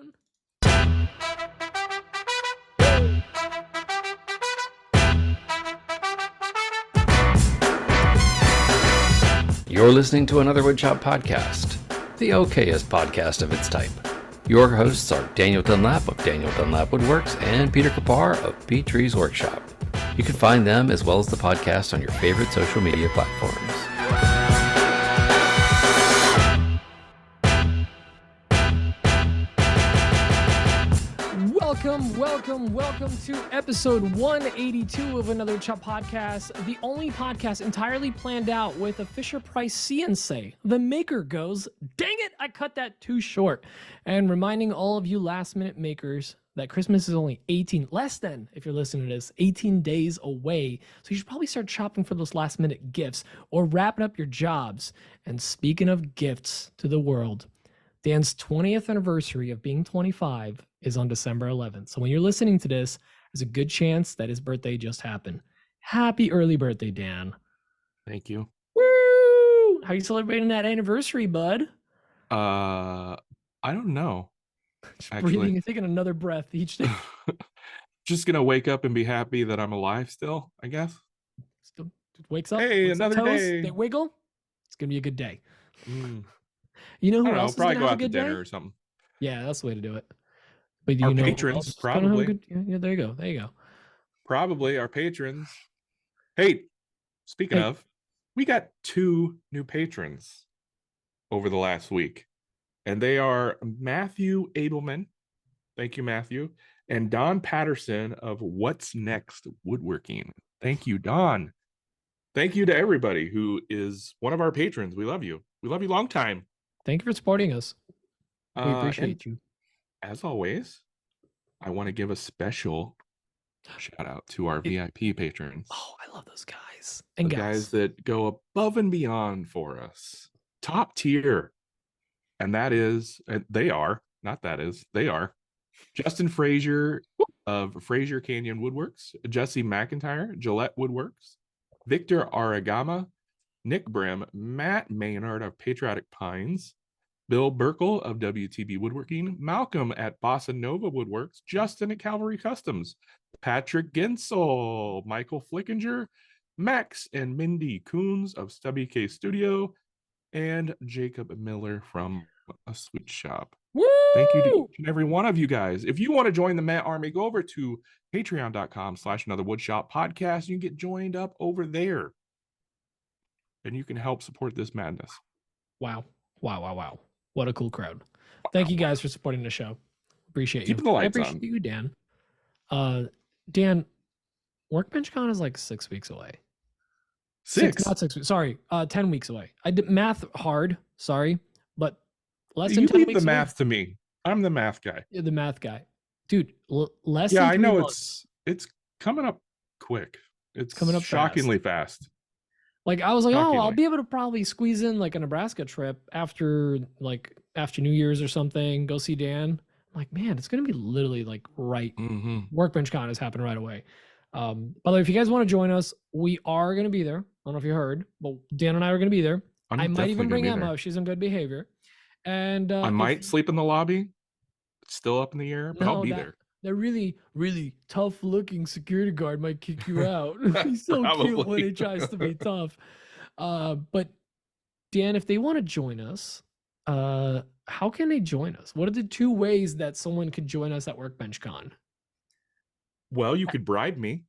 down. You're listening to another Woodshop podcast, the okayest podcast of its type. Your hosts are Daniel Dunlap of Daniel Dunlap Woodworks and Peter Kapar of P-Trees Workshop. You can find them as well as the podcast on your favorite social media platforms. Welcome to episode 182 of Another Chop Podcast, the only podcast entirely planned out with a Fisher-Price CNC. The maker goes, dang it, I cut that too short. And reminding all of you last-minute makers that Christmas is only less than, if you're listening to this, 18 days away. So you should probably start shopping for those last-minute gifts or wrapping up your jobs. And speaking of gifts to the world, Dan's 20th anniversary of being 25 is on December 11th. So when you're listening to this, there's a good chance that his birthday just happened. Happy early birthday, Dan. Thank you. Woo! How are you celebrating that anniversary, bud? I don't know. Just breathing and taking another breath each day. Just gonna wake up and be happy that I'm alive still, I guess. Still wakes up. Hey, another toes, day. They wiggle. It's gonna be a good day. Mm. You know who I don't know, else probably is go gonna out have a to good dinner day? or something. Yeah, that's the way to do it. But do Our you know patrons, who else is gonna have a probably. good- yeah, there you go. There you go. Probably our patrons. Hey, speaking of, we got 2 new patrons over the last week, and they are Matthew Abelman. Thank you, Matthew. And Don Patterson of What's Next Woodworking. Thank you, Don. Thank you to everybody who is one of our patrons. We love you. We love you long time. Thank you for supporting us. We appreciate you. As always, I want to give a special shout out to our VIP patrons. Oh, I love those guys. And the guys that go above and beyond for us. Top tier. And that is, they are Justin Frazier of Frazier Canyon Woodworks, Jesse McIntyre, Gillette Woodworks, Victor Aragama, Nick Brim, Matt Maynard of Patriotic Pines, Bill Burkle of WTB Woodworking, Malcolm at Bossa Nova Woodworks, Justin at Calvary Customs, Patrick Gensel, Michael Flickinger, Max and Mindy Coons of Stubby K Studio, and Jacob Miller from A Sweet Shop. Woo! Thank you to each and every one of you guys. If you want to join the Matt Army, go over to patreon.com/anotherwoodshop podcast. You can get joined up over there. And you can help support this madness. Wow. What a cool crowd. Thank you guys for supporting the show. Appreciate you. Keeping the lights I appreciate you, Dan. Dan, Workbench Con is like 6 weeks away. 6? Not 6 weeks. Sorry, 10 weeks away. I did math hard. Sorry, but less you than 10 leave weeks the away. math to me. I'm the math guy. You're the math guy. Dude, less yeah, than I 3 know months. it's coming up quick. It's coming up shockingly fast. Like I was like, oh, I'll be able to probably squeeze in like a Nebraska trip after New Year's or something. Go see Dan. I'm like, man, it's gonna be literally like right. Mm-hmm. Workbench Con is happening right away. By the way, if you guys want to join us, we are gonna be there. I don't know if you heard, but Dan and I are gonna be there. I might even bring Emma if she's in good behavior. And I might sleep in the lobby. It's still up in the air, but I'll be there. That really, really tough-looking security guard might kick you out. He's so cute when he tries to be tough. But Dan, if they want to join us, how can they join us? What are the 2 ways that someone could join us at Workbench Con? Well, you could bribe me.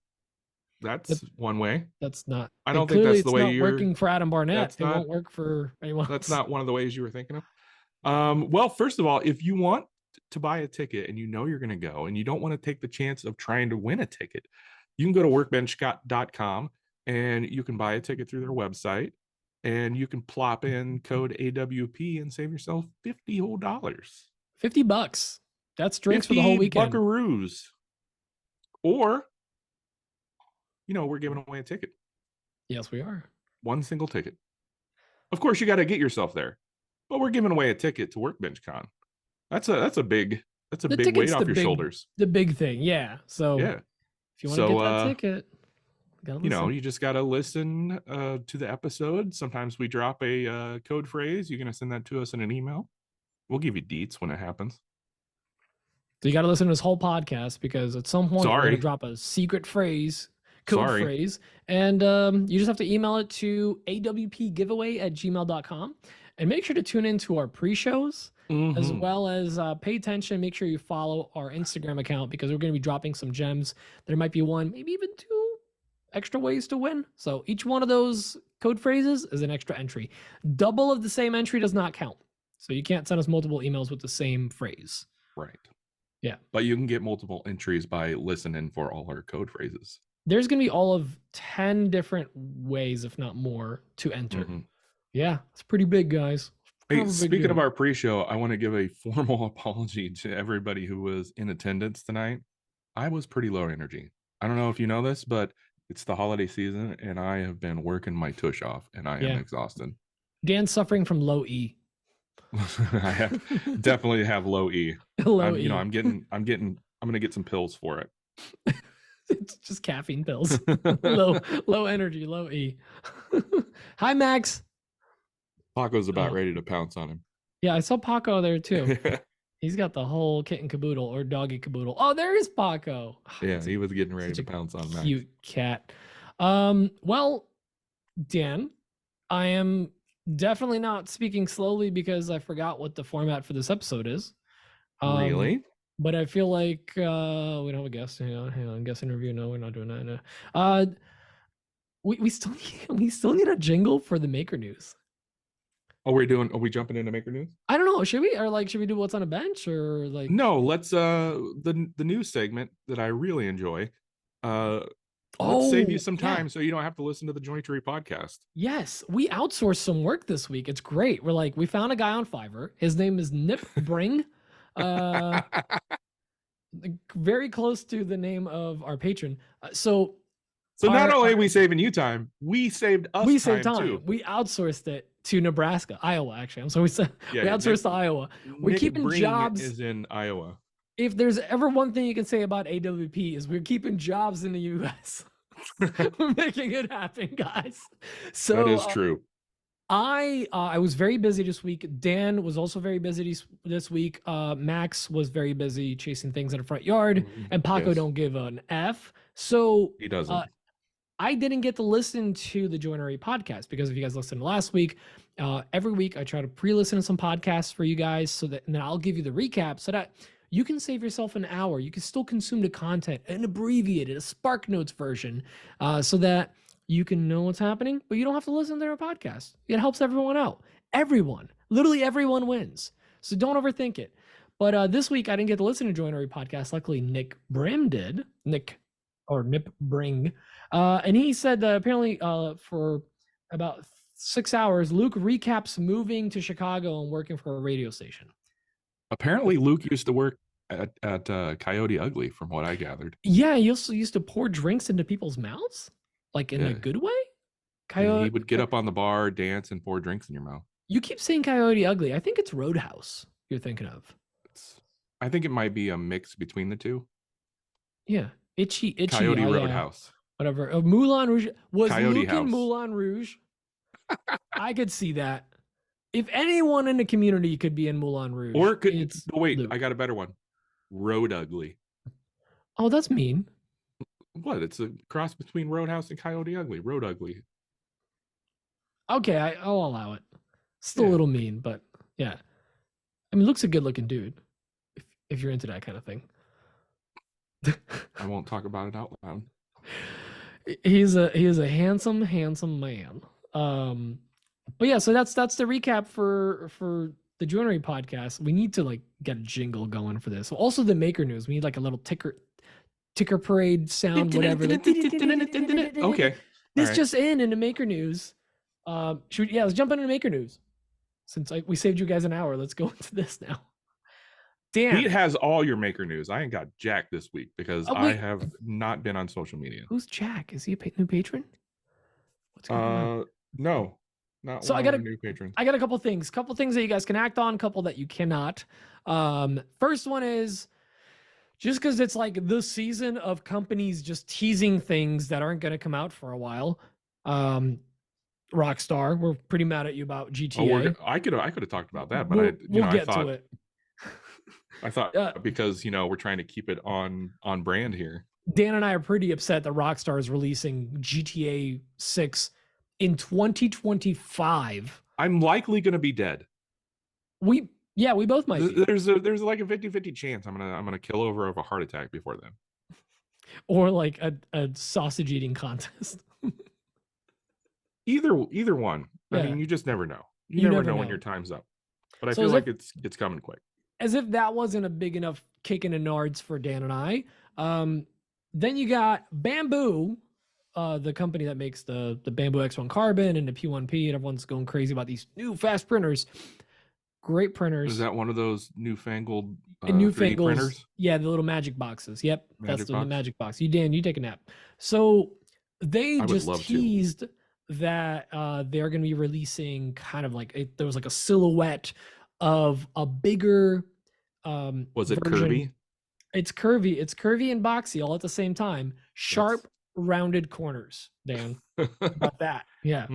That's one way. That's not. I don't think that's the way you're working for Adam Barnett. It won't work for anyone. That's not one of the ways you were thinking of. Well, first of all, if you want to buy a ticket and you know you're going to go and you don't want to take the chance of trying to win a ticket, you can go to workbench.com and you can buy a ticket through their website and you can plop in code AWP and save yourself $50 whole. $50. That's drinks for the whole weekend. Buckaroos. Or, we're giving away a ticket. Yes, we are. One single ticket. Of course, you got to get yourself there, but we're giving away a ticket to Workbench Con. That's a big weight off your shoulders. The big thing, yeah. So yeah, if you want to get that ticket, you just got to listen to the episode. Sometimes we drop a code phrase. You're gonna send that to us in an email. We'll give you deets when it happens. So you got to listen to this whole podcast because at some point we're going to drop a secret phrase, code phrase, and you just have to email it to awpgiveaway@gmail.com. And make sure to tune into our pre-shows as well as pay attention. Make sure you follow our Instagram account because we're going to be dropping some gems. There might be one, maybe even two extra ways to win. So each one of those code phrases is an extra entry. Double of the same entry does not count. So you can't send us multiple emails with the same phrase. Right. Yeah. But you can get multiple entries by listening for all our code phrases. There's going to be all of 10 different ways, if not more, to enter. Yeah, it's pretty big, guys. Hey, speaking of our pre-show, I want to give a formal apology to everybody who was in attendance tonight. I was pretty low energy. I don't know if you know this, but it's the holiday season, and I have been working my tush off, and I am exhausted. Dan's suffering from low E. I definitely have low E. Low E. You know, I'm gonna get some pills for it. It's just caffeine pills. low energy, low E. Hi, Max. Paco's about ready to pounce on him. Yeah, I saw Paco there too. He's got the whole kit and caboodle or doggy caboodle. Oh, there is Paco. Yeah, he was getting ready to pounce on Max. Cute cat. Well, Dan, I am definitely not speaking slowly because I forgot what the format for this episode is. Really? But I feel like we don't have a guest. Hang on. Guest interview. No, we're not doing that. No. We still need a jingle for the Maker News. Are we jumping into Maker News? I don't know. Should we do what's on a bench or like? No, let's the news segment that I really enjoy. Let's save you some time so you don't have to listen to the Jointery podcast. Yes, we outsourced some work this week. It's great. We found a guy on Fiverr. His name is Nick Brim. Very close to the name of our patron. So not only are we saving you time, we saved us we saved time time too. We outsourced it to Iowa, actually. So we outsourced to Iowa. We're keeping jobs. Is in Iowa. If there's ever one thing you can say about AWP is we're keeping jobs in the U.S. We're making it happen, guys. So that is true. I was very busy this week. Dan was also very busy this week. Max was very busy chasing things in the front yard, and Paco don't give an F. So he doesn't. I didn't get to listen to the Joinery podcast because if you guys listened last week, every week I try to pre-listen to some podcasts for you guys and then I'll give you the recap so that you can save yourself an hour. You can still consume the content, an abbreviated, a Spark Notes version, so that you can know what's happening, but you don't have to listen to their podcast. It helps everyone out. Literally everyone wins. So don't overthink it. But this week I didn't get to listen to Joinery podcast. Luckily, Nick Brim did. Nip Bring. And he said that apparently for about 6 hours, Luke recaps moving to Chicago and working for a radio station. Apparently, Luke used to work at Coyote Ugly, from what I gathered. Yeah, he also used to pour drinks into people's mouths, like in a good way. He would get up on the bar, dance, and pour drinks in your mouth. You keep saying Coyote Ugly. I think it's Roadhouse you're thinking of. I think it might be a mix between the two. Yeah. Itchy. Coyote Roadhouse. Whatever. Moulin Rouge. Was Coyote Luke House. in Moulin Rouge? I could see that. If anyone in the community could be in Moulin Rouge. Luke. I got a better one. Road Ugly. Oh, that's mean. What? It's a cross between Roadhouse and Coyote Ugly. Road Ugly. Okay, I'll allow it. Still a little mean, but yeah. I mean, Luke's a good looking dude. If you're into that kind of thing. I won't talk about it out loud. He is a handsome man. But yeah, so that's the recap for the Joinery podcast. We need to get a jingle going for this. Also the Maker News. We need a little ticker parade sound, whatever. Okay. This just in the Maker News. Let's jump into the Maker News. Since we saved you guys an hour, let's go into this now. Dan. Pete has all your Maker News. I ain't got Jack this week because I have not been on social media. Who's Jack? Is he a new patron? What's going on? No. Not so one of our new patrons. I got a couple things that you guys can act on, couple that you cannot. First one is just because it's the season of companies just teasing things that aren't going to come out for a while. Rockstar, we're pretty mad at you about GTA. I could have talked about that, but we'll get to it. I thought because we're trying to keep it on brand here. Dan and I are pretty upset that Rockstar is releasing GTA 6 in 2025. I'm likely going to be dead. We both might be. There's like a 50-50 chance I'm gonna kill over of a heart attack before then. Or like a sausage eating contest. Either one. Yeah. I mean, you just never know. You never know when your time's up. But I feel like it's coming quick. As if that wasn't a big enough kick in the nards for Dan and I. Then you got Bamboo, the company that makes the Bamboo X1 Carbon and the P1P, and everyone's going crazy about these new fast printers. Great printers. Is that one of those newfangled 3D printers? Yeah, the little magic boxes. Yep, that's the magic box. Dan, you take a nap. So they just teased that they're going to be releasing kind of like there was like a silhouette of a bigger was it version. curvy? It's curvy and boxy all at the same time. Sharp, rounded corners, Dan. About that. Yeah.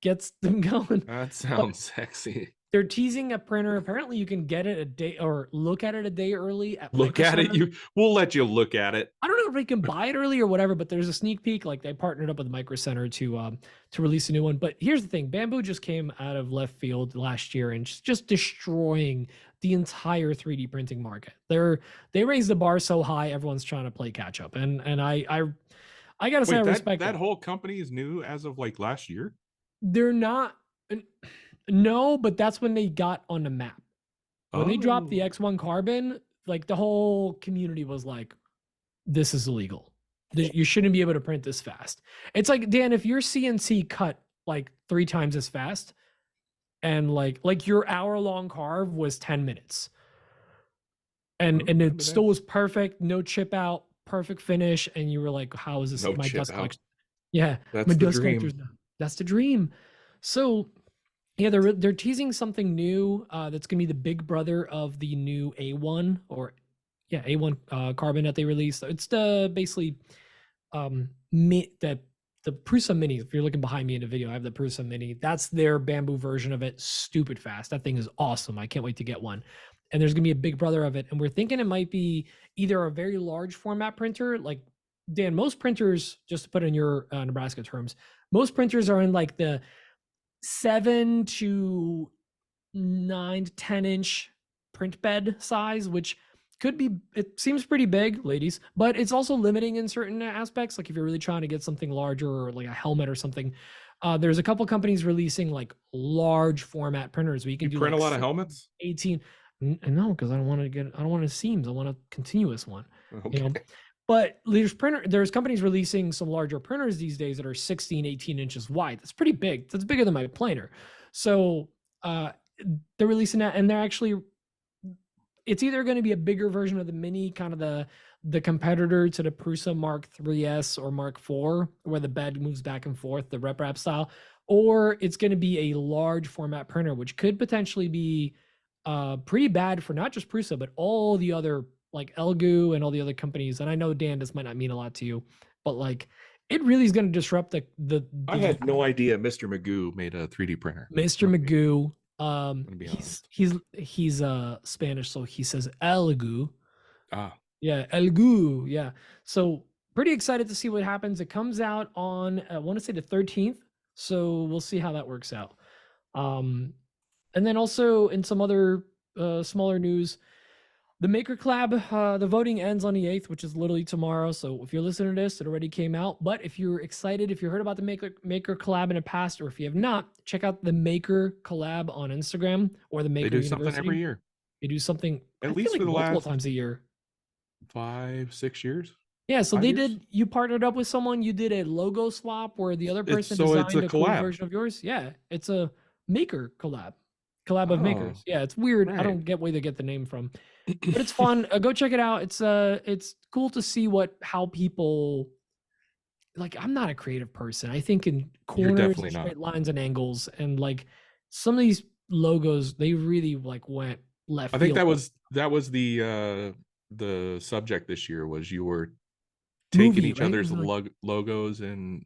Gets them going. That sounds sexy. They're teasing a printer. Apparently you can get it a day or look at it a day early. Look at it. We'll let you look at it. I don't know if we can buy it early or whatever, but there's a sneak peek. Like they partnered up with Micro Center to release a new one. But here's the thing. Bamboo just came out of left field last year and just destroying the entire 3D printing market. They raised the bar so high, everyone's trying to play catch up. And I gotta say, I respect that whole company is new as of like last year. They're not. No, but that's when they got on the map. When they dropped the X1 Carbon, like the whole community was like, this is illegal. You shouldn't be able to print this fast. It's like, Dan, if your CNC cut like 3 times as fast and like your hour-long carve was 10 minutes and it still was perfect, no chip out, perfect finish, and you were like, how is this my dust collection? Yeah, that's the dream. That's the dream. So yeah, they're teasing something new that's gonna be the big brother of the new A1 A1 Carbon that they released. It's the basically the Prusa Mini. If you're looking behind me in the video, I have the Prusa Mini. That's their Bamboo version of it. Stupid fast. That thing is awesome. I can't wait to get one. And there's gonna be a big brother of it, and we're thinking it might be either a very large format printer, like Dan. Most printers, just to put in your Nebraska terms, most printers are in like the 7 to 9 to 10 inch print bed size, which could be, it seems pretty big, ladies, but it's also limiting in certain aspects. Like if you're really trying to get something larger or like a helmet or something, there's a couple companies releasing like large format printers where you can do print like a lot of helmets. 18. No, because I don't want a seams. I want a continuous one. Okay. But there's companies releasing some larger printers these days that are 16, 18 inches wide. That's pretty big. That's bigger than my planer. So they're releasing that, and it's either going to be a bigger version of the Mini, kind of the competitor to the Prusa Mark 3S or Mark 4, where the bed moves back and forth, the rep wrap style, or it's going to be a large format printer, which could potentially be pretty bad for not just Prusa, but all the other like Elgu and all the other companies. And I know, Dan, this might not mean a lot to you, but like it really is going to disrupt the I had no idea Mr. Magoo made a 3D printer. Mr. Magoo. He's Spanish, so he says Elgu. Yeah, Elgu. Yeah. So pretty excited to see what happens. It comes out on I want to say the 13th. So we'll see how that works out. And then also in some other smaller news, the Maker Collab, the voting ends on the 8th, which is literally tomorrow. So if you're listening to this, it already came out. But if you're excited, if you heard about the Maker Collab in the past, or if you have not, check out the Maker Collab on Instagram or the Maker They do University. something every year. They do something at least for the multiple last times a year. 5-6 years. Yeah, so you partnered up with someone, you did a logo swap where the other person designed a cool version of yours. Yeah, it's a Maker collab of makers. Yeah, it's weird. Right. I don't get where they get the name from, but it's fun. Go check it out. It's cool to see how people, like, I'm not a creative person. I think in corners and straight lines and angles, and like some of these logos, they really like went left. I think that was the subject this year, was you were taking each other's logos and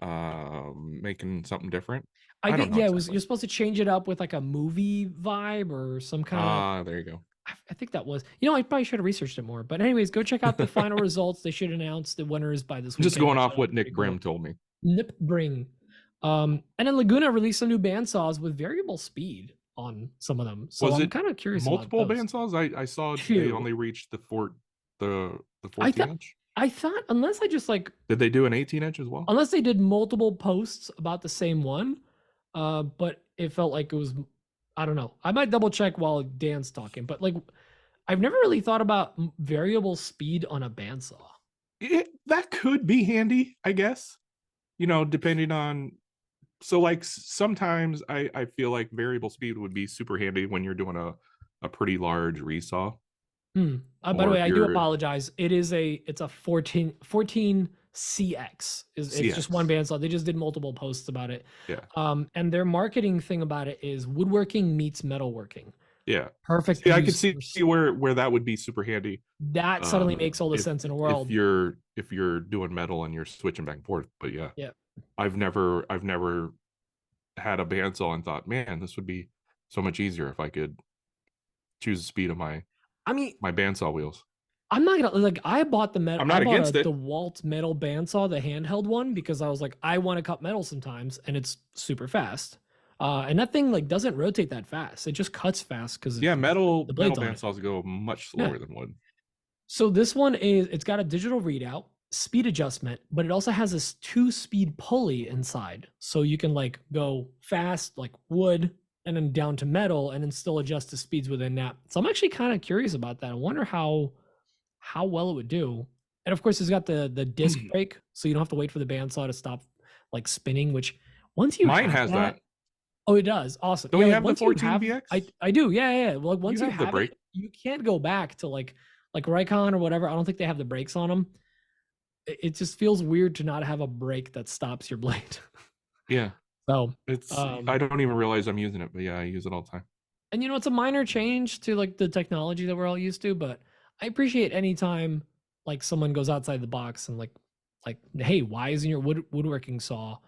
making something different. I don't think know yeah, exactly. you're supposed to change it up with like a movie vibe or some kind of. There you go. I think that was. I probably should have researched it more. But anyways, go check out the final results. They should announce the winners by this I'm just weekend. going Which off that'll what be pretty Nick cool. Brim told me. Nip Bring. And then Laguna released some new bandsaws with variable speed on some of them. So Was I'm it kind of curious multiple about those. bandsaws? I saw they Two. only reached the 14 I inch. thought unless I just like Did they do an 18 inch as well? unless they did multiple posts about the same one, but it felt like it was. I don't know. I might double check while Dan's talking, but like I've never really thought about variable speed on a bandsaw. That could be handy, I guess. Depending on. So like sometimes I feel like variable speed would be super handy when you're doing a pretty large resaw. By the Or way, if I do you're apologize. It's a 14 CX. It's just one CX. bandsaw. They just did multiple posts about it. Yeah. And their marketing thing about it is woodworking meets metalworking. Yeah. Perfect. See, I could see where that would be super handy. That suddenly makes all the sense in the world. If you're doing metal and you're switching back and forth. But yeah. Yeah. I've never had a bandsaw and thought, man, this would be so much easier if I could choose the speed of my bandsaw wheels. I'm not gonna like. I bought the metal. I'm not against it. The Walt metal bandsaw, the handheld one, because I was like, I want to cut metal sometimes, and it's super fast. And that thing like doesn't rotate that fast. It just cuts fast because metal blades on it. bandsaws go much slower than wood. So this one it's got a digital readout, speed adjustment, but it also has this 2-speed pulley inside, so you can like go fast like wood and then down to metal, and then still adjust the speeds within that. So I'm actually kind of curious about that. I wonder how well it would do. And of course, it's got the disc brake, so you don't have to wait for the bandsaw to stop like spinning. Which once you mine has that. Oh, it does. Awesome. Do we have the 14BX? I do. Yeah. Well, like once you have the have brake. it, you can't go back to like Raycon or whatever. I don't think they have the brakes on them. It just feels weird to not have a brake that stops your blade. Yeah. So it's I don't even realize I'm using it, but yeah, I use it all the time. And it's a minor change to like the technology that we're all used to, but I appreciate any time like someone goes outside the box and like, hey, why isn't your woodworking saw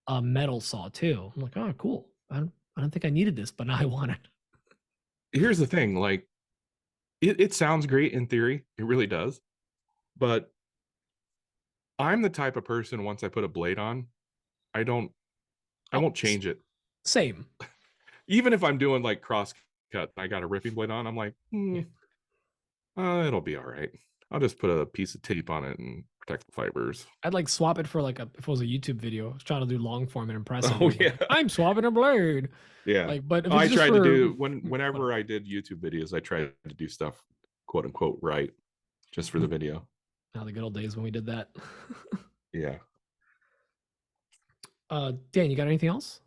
a metal saw too? I'm like, oh, cool. I don't think I needed this, but now I want it. Here's the thing, like it sounds great in theory, it really does, but I'm the type of person, once I put a blade on, I won't change it. Same. Even if I'm doing like cross cut, I got a ripping blade on, I'm like, it'll be all right. I'll just put a piece of tape on it and protect the fibers. I'd like swap it for like if it was a YouTube video. I was trying to do long form and impressive. Oh yeah, I'm swapping a blade. Yeah, like, but if I tried to do whenever I did YouTube videos, I tried to do stuff quote unquote right, just for the video. Now the good old days when we did that. Yeah. Dan, you got anything else?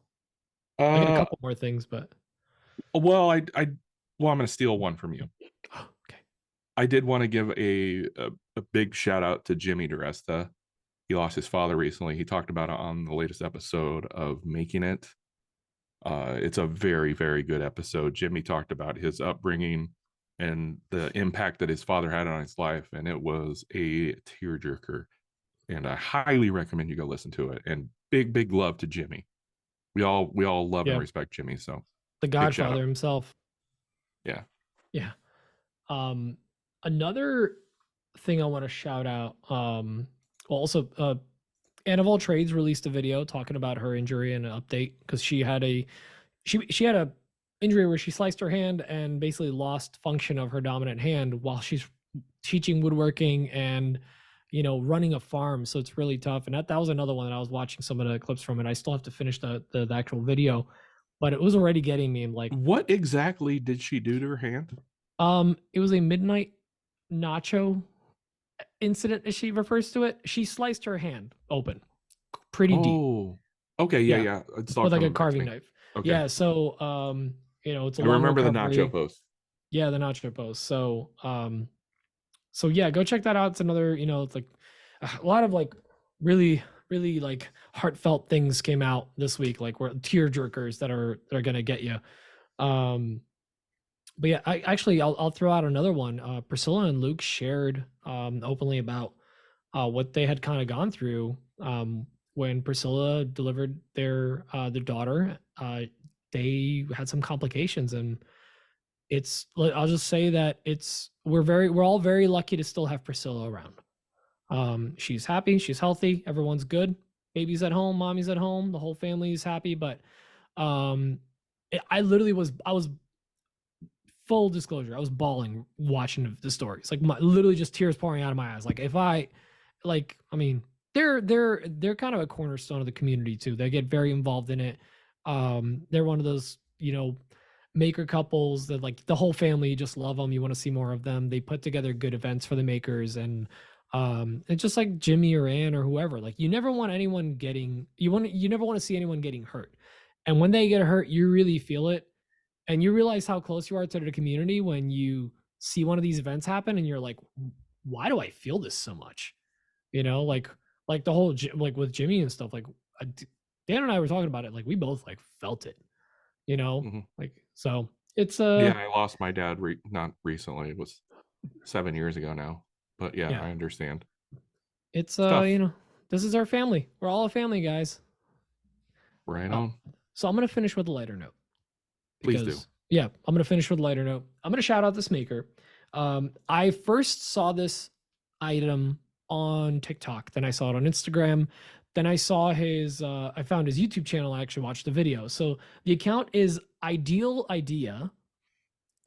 I got a couple more things, but well, I'm gonna steal one from you. Okay. I did want to give a big shout out to Jimmy DeResta. He lost his father recently. He talked about it on the latest episode of Making It. It's a very, very good episode. Jimmy talked about his upbringing and the impact that his father had on his life, and it was a tearjerker. And I highly recommend you go listen to it. And big love to Jimmy. We all love and respect Jimmy. So the Godfather himself. Yeah. Yeah. Another thing I want to shout out. Also, Anne of All Trades released a video talking about her injury and an update because she had a injury where she sliced her hand and basically lost function of her dominant hand while she's teaching woodworking and running a farm. So it's really tough. And that was another one that I was watching some of the clips from it. I still have to finish the actual video, but it was already getting me like, what exactly did she do to her hand? It was a midnight nacho incident, as she refers to it. She sliced her hand open pretty deep. Oh, okay. Yeah. It's with like a carving knife. Okay. Yeah. So, it's a long remember recovery. The nacho post. Yeah. The nacho post. So, yeah, go check that out. It's another, it's like a lot of like really, really like heartfelt things came out this week, like we're tear jerkers that are going to get you. But yeah, I'll throw out another one. Priscilla and Luke shared openly about what they had kind of gone through when Priscilla delivered their daughter, they had some complications, and I'll just say that we're all very lucky to still have Priscilla around. She's happy, she's healthy, everyone's good. Baby's at home, mommy's at home, the whole family is happy. But I was full disclosure, I was bawling watching the stories, like literally just tears pouring out of my eyes. Like I mean, they're kind of a cornerstone of the community too. They get very involved in it. They're one of those, maker couples that like the whole family just love them. You want to see more of them. They put together good events for the makers, and it's just like Jimmy or Ann or whoever. Like you never want you never want to see anyone getting hurt. And when they get hurt, you really feel it, and you realize how close you are to the community when you see one of these events happen, and you're like, why do I feel this so much? Like the whole like with Jimmy and stuff. Like Dan and I were talking about it. Like we both like felt it. Like so it's yeah, I lost my dad not recently. It was 7 years ago now, but yeah. I understand. It's this is our family. We're all a family, guys. Right on. So I'm gonna finish with a lighter note. Please do. Yeah, I'm gonna finish with a lighter note. I'm gonna shout out this maker. I first saw this item on TikTok, then I saw it on Instagram. Then I saw I found his YouTube channel. I actually watched the video. So the account is Ideal Idea.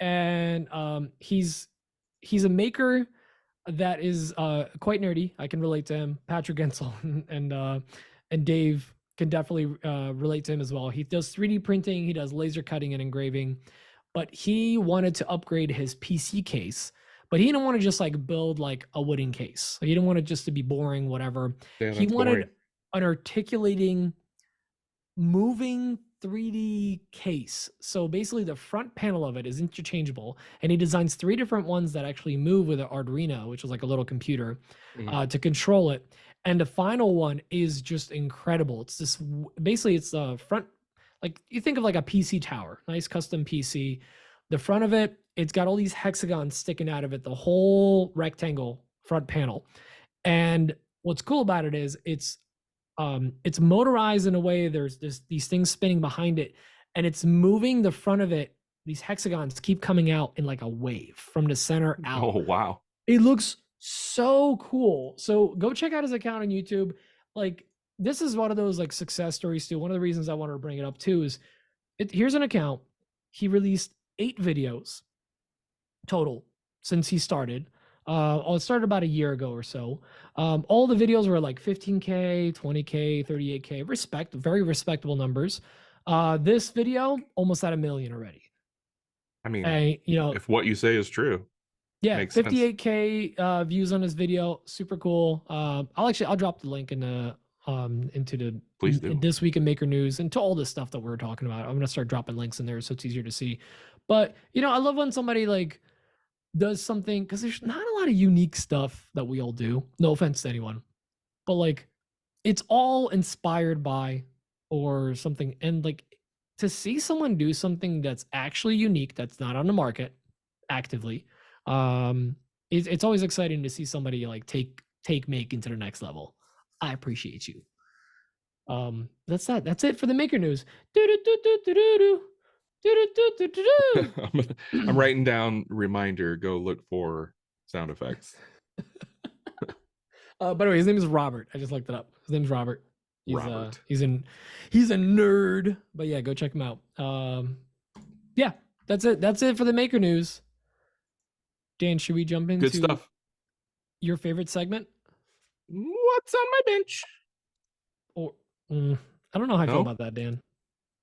And he's a maker that is quite nerdy. I can relate to him. Patrick Gensel and Dave can definitely relate to him as well. He does 3D printing. He does laser cutting and engraving. But he wanted to upgrade his PC case. But he didn't want to just like build like a wooden case. He didn't want it just to be boring, whatever. Yeah, he wanted boring. An articulating, moving 3D case. So basically the front panel of it is interchangeable, and he designs 3 different ones that actually move with an Arduino, which is like a little computer, to control it. And the final one is just incredible. It's it's the front, like you think of like a PC tower, nice custom PC. The front of it, it's got all these hexagons sticking out of it, the whole rectangle front panel. And what's cool about it is it's motorized in a way. There's these things spinning behind it, and it's moving the front of it. These hexagons keep coming out in like a wave from the center out. Oh, wow. It looks so cool. So go check out his account on YouTube. Like this is one of those like success stories too. One of the reasons I wanted to bring it up too is here's an account. He released 8 videos total since he started. It started about a year ago or so. All the videos were like 15K, 20K, 38K, very respectable numbers. This video almost at 1 million already. I mean, if what you say is true. Yeah, makes 58K views on this video. Super cool. I'll drop the link into the This Week in Maker News and to all this stuff that we're talking about. I'm gonna start dropping links in there so it's easier to see. But I love when somebody like does something, because there's not a lot of unique stuff that we all do. No offense to anyone, but like it's all inspired by or something. And like to see someone do something that's actually unique, that's not on the market actively, it's always exciting to see somebody like take make into the next level. I appreciate you. That's it for the Maker News. I'm writing down reminder, go look for sound effects. By the way, his name is Robert. I just looked it up. His name's Robert. He's a nerd. But yeah, go check him out. Yeah, that's it for the Maker News. Dan, should we jump into good stuff? Your favorite segment? What's on my bench? Or I don't know how I feel about that, Dan.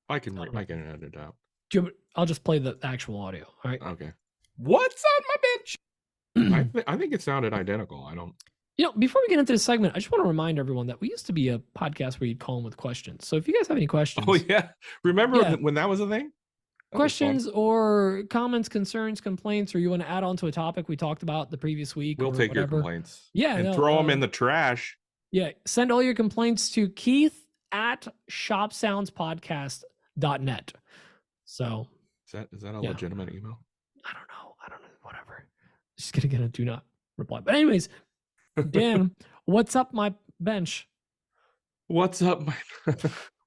I can edit it out. I'll just play the actual audio. All right. Okay. What's on my bench? I think it sounded identical. I don't. Before we get into this segment, I just want to remind everyone that we used to be a podcast where you'd call them with questions. So if you guys have any questions. Oh, yeah. Remember when that was a thing? Questions or comments, concerns, complaints, or you want to add on to a topic we talked about the previous week. We'll take your complaints. Yeah. And throw them in the trash. Yeah. Send all your complaints to keith@shopsoundspodcast.net. So is that a legitimate email? I don't know. Whatever. Just gonna get a do not reply. But anyways, Dan, what's up my bench? What's up, my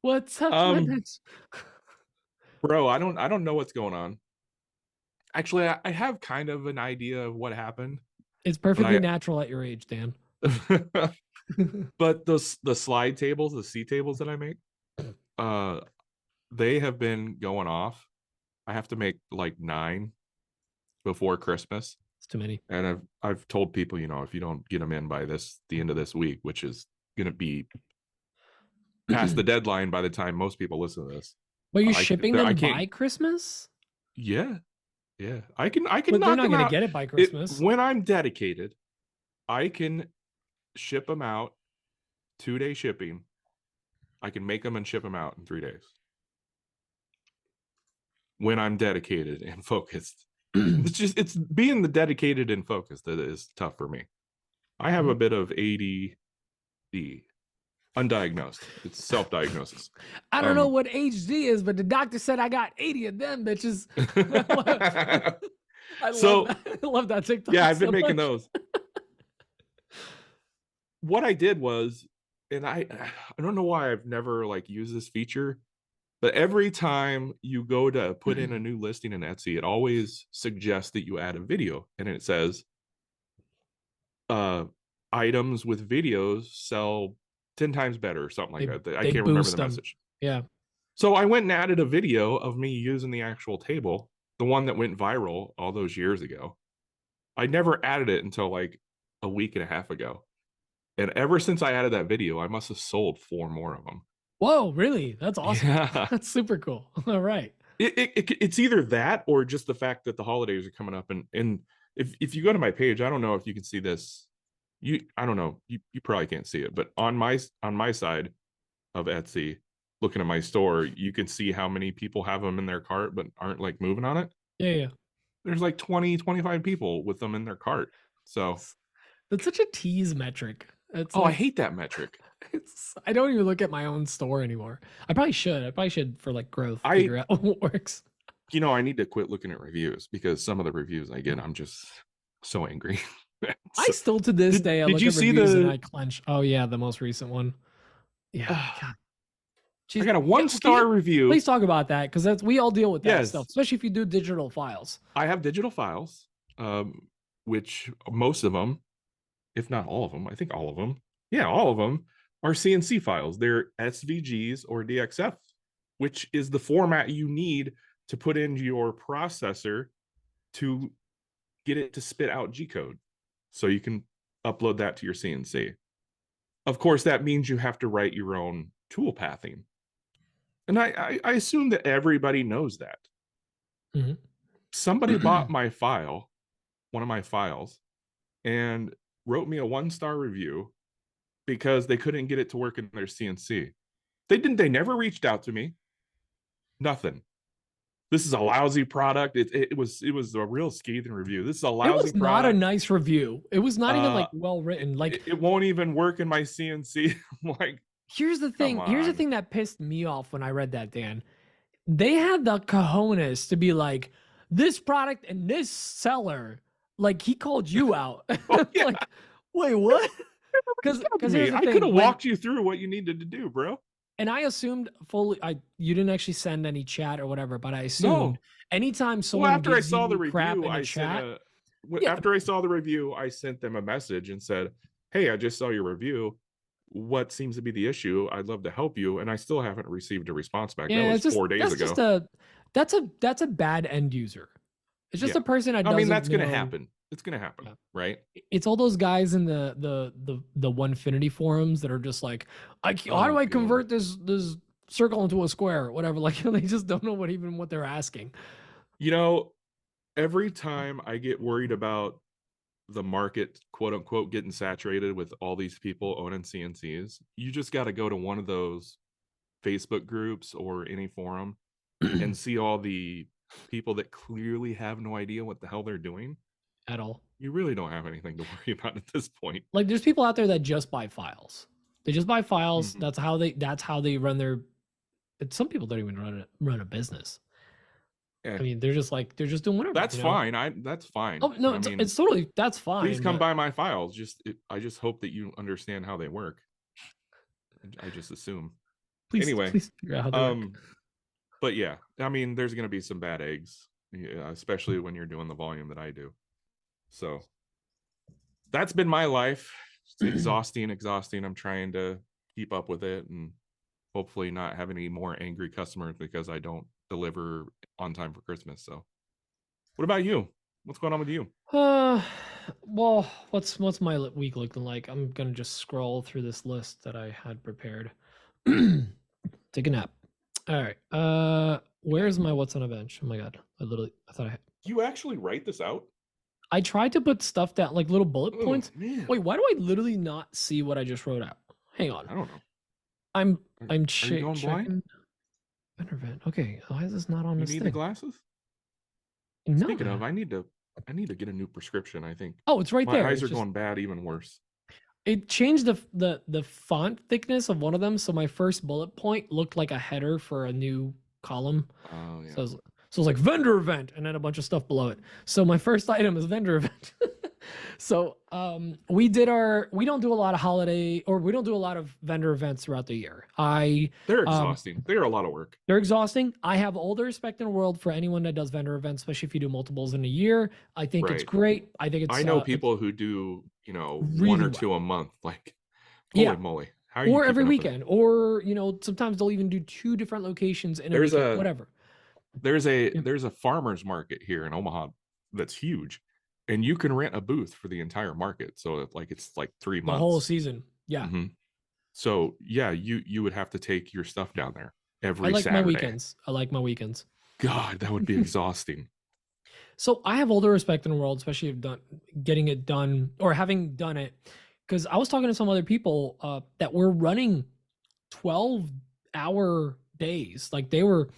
What's up, my um, bitch? bro? I don't know what's going on. Actually, I have kind of an idea of what happened, It's but perfectly natural at your age, Dan. but the slide tables, the C tables that I make, uh, they have been going off. I have to make like 9 before Christmas, It's too many. and I've told people, if you don't get them in by the end of this week, which is gonna be past the deadline by the time most people listen to this. But you're I shipping I them can't. by Christmas? Yeah, yeah. I can But they're knock not them gonna out. get it by Christmas. When I'm dedicated, I can ship them out 2-day shipping. I can make them and ship them out in 3 days. When I'm dedicated and focused. It's being the dedicated and focused that is tough for me. I have a bit of ADD. Undiagnosed. It's self-diagnosis. I don't know what HD is, but the doctor said I got 80 of them bitches. I So, love that. I love that TikTok. Yeah, I've been so making much. those. What I did was, and I don't know why I've never like used this feature, but every time you go to put in a new listing in Etsy, it always suggests that you add a video, and it says items with videos sell 10 times better or something like that. I can't remember the message. Yeah. So I went and added a video of me using the actual table, the one that went viral all those years ago. I never added it until like a week and a half ago. And ever since I added that video, I must have sold 4 more of them. Whoa, really? That's awesome. Yeah. That's super cool. All right. It's either that or just the fact that the holidays are coming up. And if you go to my page, I don't know if you can see this. I don't know. You probably can't see it, but on my side of Etsy, looking at my store, you can see how many people have them in their cart but aren't like moving on it. Yeah. There's like 20, 25 people with them in their cart. So that's such a tease metric. It's I hate that metric. I don't even look at my own store anymore. I probably should for like growth, figure out what works. I need to quit looking at reviews because some of the reviews I get, I'm just so angry. I still to this day, I look at reviews and I clench. Oh yeah, the most recent one. Yeah. God. I got a 1-star review. Please talk about that because we all deal with that stuff, especially if you do digital files. I have digital files, which most of them, if not all of them, I think all of them, all of them are CNC files. They're SVGs or DXF, which is the format you need to put into your processor to get it to spit out G-code. So you can upload that to your CNC. Of course, that means you have to write your own tool pathing. And I assume that everybody knows that. Mm-hmm. Somebody bought my file, one of my files, and wrote me a 1-star review because they couldn't get it to work in their CNC. They never reached out to me. Nothing. This is a lousy product. It was a real scathing review. This is a lousy product. It was not a nice review. It was not even like well written. Like it won't even work in my CNC. Like, here's the thing. Here's the thing that pissed me off when I read that, Dan. They had the cojones to be like, this product and this seller, like he called you out. Oh, yeah. Like, wait, what? Because I could have walked you through what you needed to do, bro. And I assumed fully, you didn't actually send any chat or whatever, but I assumed anytime someone after I saw the review, after I saw the review, I sent them a message and said, "Hey, I just saw your review. What seems to be the issue? I'd love to help you." And I still haven't received a response back. Yeah, that was 4 days ago. That's a bad end user. It's just a person that doesn't. I mean, that's gonna happen. It's gonna happen, right? It's all those guys in the Onefinity forums that are just like, how do I convert this circle into a square or whatever? Like they just don't know what they're asking. Every time I get worried about the market, quote unquote, getting saturated with all these people owning CNCs, you just got to go to one of those Facebook groups or any forum and see all the people that clearly have no idea what the hell they're doing at all. You really don't have anything to worry about at this point. Like there's people out there that just buy files. They just buy files. Mm-hmm. That's how they run their. Some people don't even run a business. Yeah. I mean, they're just doing whatever. That's fine. That's fine. Oh no, it's totally that's fine. Please come buy my files. I just hope that you understand how they work. I just assume. Please, Anyway, please figure out how they work. but yeah, I mean, there's going to be some bad eggs, especially when you're doing the volume that I do. So that's been my life. It's exhausting. I'm trying to keep up with it and hopefully not have any more angry customers because I don't deliver on time for Christmas. So what about you? What's going on with you? Well, what's my week looking like? I'm gonna just scroll through this list that I had prepared. Take a nap. All right. Where's my what's on a bench? Oh my god. I thought You actually write this out? I tried to put stuff down, like little bullet points. Man. Wait, why do I literally not see what I just wrote out? Hang on. I don't know. I'm Are you going checking. blind? Vent. Okay, why is this not on You this need thing? the glasses? No. Speaking of, I need to get a new prescription, I think. Oh, it's right there. My eyes It's are going bad, even worse. It changed the font thickness of one of them, so my first bullet point looked like a header for a new column. Oh yeah. So it was like vendor event and then a bunch of stuff below it. So my first item is vendor event. So we don't do a lot of holiday, or we don't do a lot of vendor events throughout the year. They're exhausting. They're a lot of work. They're exhausting. I have all the respect in the world for anyone that does vendor events, especially if you do multiples in a year. I think it's Right. great. I think it's I know people who do, really one or well. two a month. Like, holy Yeah. moly. How are you or every keeping up with it? weekend, or sometimes they'll even do 2 different locations in a There's weekend, a- whatever. There's a farmer's market here in Omaha that's huge, and you can rent a booth for the entire market. So it's like 3 The months. whole season. Yeah. Mhm. So yeah, you would have to take your stuff down there every I like Saturday. my weekends. I like my weekends. God, that would be exhausting. So I have all the respect in the world, especially if getting it done or having done it. Because I was talking to some other people that were running 12-hour days. Like they would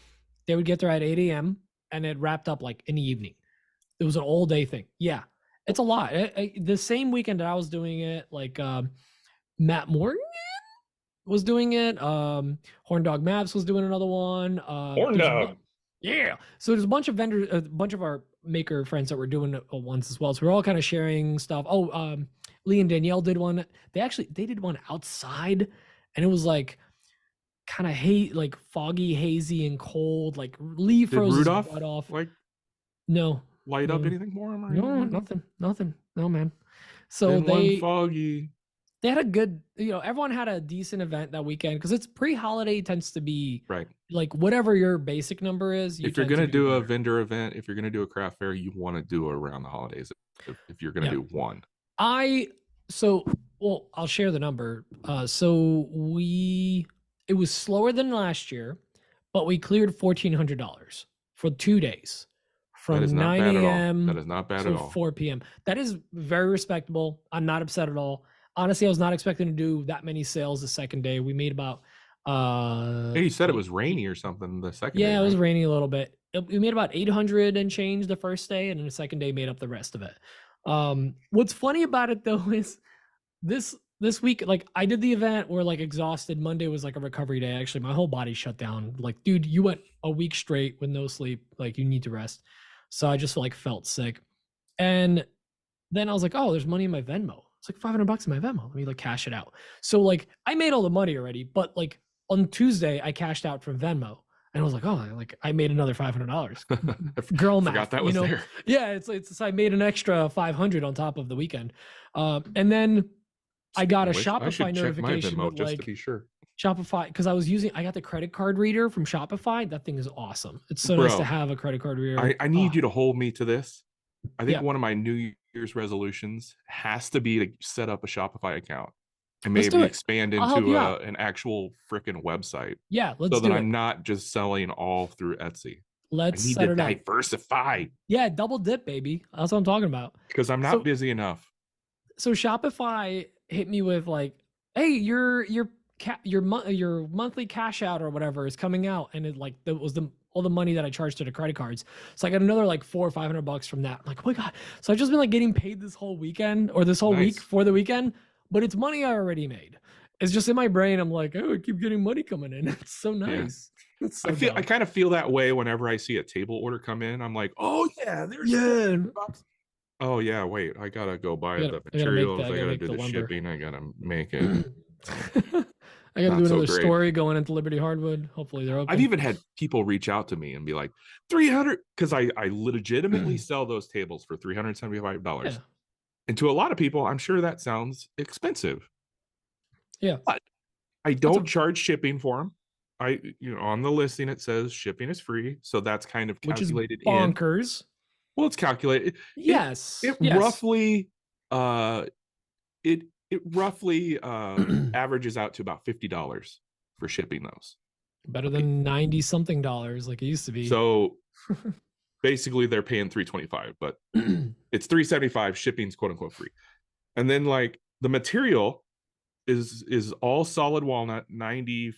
get there at 8 a.m. and it wrapped up like in the evening. It was an all day thing. Yeah, it's a lot. The same weekend that I was doing it, like Matt Morgan was doing it. Horn Dog Maps was doing another one. Horn Dog. Yeah. So there's a bunch of vendors, a bunch of our maker friends that were doing ones as well. So we're all kind of sharing stuff. Oh, Lee and Danielle did one. They did one outside, and it was like kind of like foggy, hazy, and cold. Like Lee froze his butt off. Like no, light up anything for him? Or no, anything? nothing. No, man. So Been one foggy. They had a good, everyone had a decent event that weekend because it's pre-holiday tends to be right. Like whatever your basic number is. If you're going to do a vendor event, if you're going to do a craft fair, you want to do it around the holidays. If you're going to do one. I'll share the number. It was slower than last year, but we cleared $1,400 for 2 days. From 9 a.m. That is not bad at all. 4 p.m. That is very respectable. I'm not upset at all. Honestly, I was not expecting to do that many sales the second day. We made about you said it was rainy or something the second day. Yeah, it was rainy a little bit. We made about 800 and change the first day, and then the second day made up the rest of it. What's funny about it though is this week, like I did the event, we're like exhausted. Monday was like a recovery day. Actually, my whole body shut down. Like, dude, you went a week straight with no sleep. Like, you need to rest. So I just like felt sick. And then I was like, oh, there's money in my Venmo. It's like $500 in my Venmo. Let me like cash it out. So like I made all the money already, but like on Tuesday I cashed out from Venmo and I was like, oh, like I made another $500. Girl math. Forgot that was there. Yeah, it's I made an extra 500 on top of the weekend. And then I got a Shopify notification with, just like, to be sure. Shopify, because I got the credit card reader from Shopify. That thing is awesome. It's so nice to have a credit card reader. I need you to hold me to this. I think one of my New Year's resolutions has to be to set up a Shopify account and maybe expand into an actual freaking website. Yeah, let's so do that it. I'm not just selling all through Etsy. I need set to it up. diversify. Yeah, double dip, baby. That's what I'm talking about. Because I'm not busy enough. So Shopify hit me with like, hey, your monthly cash out or whatever is coming out, and it like that was all the money that I charged to the credit cards. So I got another like $400 or $500 from that. I'm like, oh my god! So I've just been like getting paid this whole weekend or this whole week for the weekend, but it's money I already made. It's just in my brain. I'm like, oh, I keep getting money coming in. It's so nice. Yeah. It's so I kind of feel that way whenever I see a table order come in. I'm like, oh yeah, there's oh yeah, wait, I gotta go buy the materials. I gotta do the shipping. I gotta make it. I got to Not do so another great. story going into Liberty Hardwood. Hopefully they're open. I've even had people reach out to me and be like, 300, because I legitimately sell those tables for $375. Yeah. And to a lot of people, I'm sure that sounds expensive. Yeah. But I don't charge shipping for them. On the listing it says shipping is free, so that's kind of Which is calculated bonkers. Well, it's calculated. Yes. It yes. roughly it roughly averages out to about $50 for shipping those. Better than 90 something dollars like it used to be. So basically they're paying $325, but it's $375, shipping's quote unquote free. And then like the material is all solid walnut 95%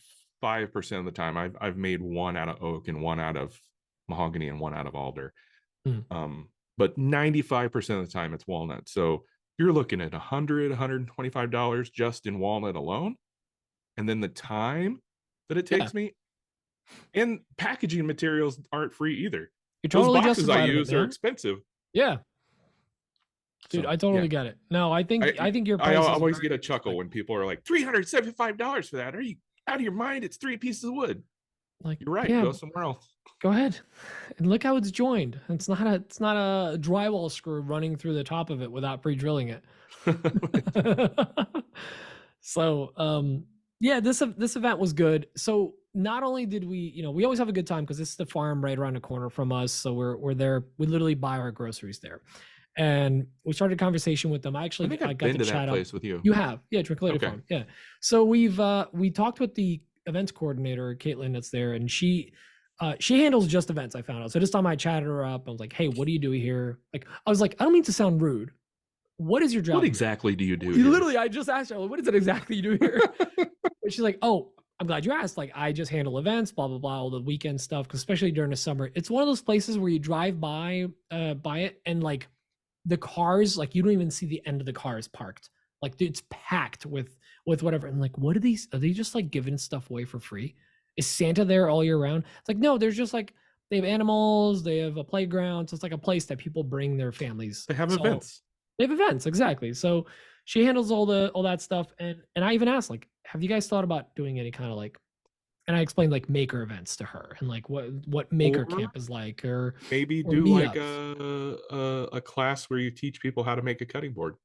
of the time. I've made one out of oak and one out of mahogany and one out of alder. But 95% of the time it's walnut. So you're looking at $125 just in walnut alone. And then the time that it takes me, and packaging materials aren't free either. You're totally Those boxes I justified use are expensive. Yeah. Dude, So, I totally get it. No, I think your price I is always very get a chuckle when people are like, $375 for that. Are you out of your mind? It's 3 pieces of wood. like, You're right. yeah, Go somewhere else. Go ahead. And look how it's joined. It's not a drywall screw running through the top of it without pre-drilling it. So, yeah, this event was good. So not only did we always have a good time because this is the farm right around the corner from us. So we're there. We literally buy our groceries there. And we started a conversation with them. I think I've got been to chat that place with you. You have, yeah, Tranquility Farm, yeah. So we talked with the events coordinator, Caitlin, that's there, and she handles just events. I found out. So this time I chatted her up. I was like, "Hey, what do you do here?" Like, I was like, I don't mean to sound rude. What is your job? What exactly do you do? Literally, I just asked her, like, what is it exactly you do here? And she's like, "Oh, I'm glad you asked. Like, I just handle events, blah blah blah, all the weekend stuff. Because especially during the summer, it's one of those places where you drive by it, and like the cars, like you don't even see the end of the cars parked. Like it's packed with whatever. And like, what are these? Are they just like giving stuff away for free? Is Santa there all year round? It's like, no, there's just like, they have animals, they have a playground. So it's like a place that people bring their families. They have events. They have events, exactly. So she handles all that stuff. And I even asked, like, have you guys thought about doing any kind of like, and I explained like maker events to her and like what maker camp is like, or maybe do like a class where you teach people how to make a cutting board.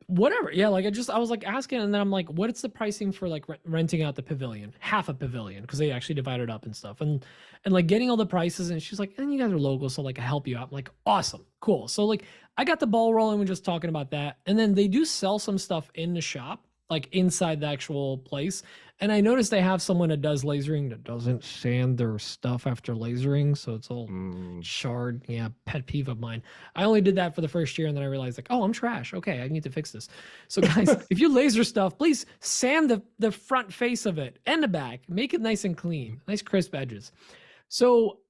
Whatever. Yeah, like I was like asking, and then I'm like, what's the pricing for like renting out the pavilion, half a pavilion, because they actually divided up and stuff, and like getting all the prices. And she's like, and you guys are local, so like I help you out. I'm like, awesome, cool. So like I got the ball rolling when just talking about that, and then they do sell some stuff in the shop, like inside the actual place. And I noticed they have someone that does lasering that doesn't sand their stuff after lasering, so it's all charred. Yeah, pet peeve of mine. I only did that for the first year, and then I realized like, oh, I'm trash. Okay, I need to fix this. So guys, if you laser stuff, please sand the front face of it and the back. Make it nice and clean, nice crisp edges. So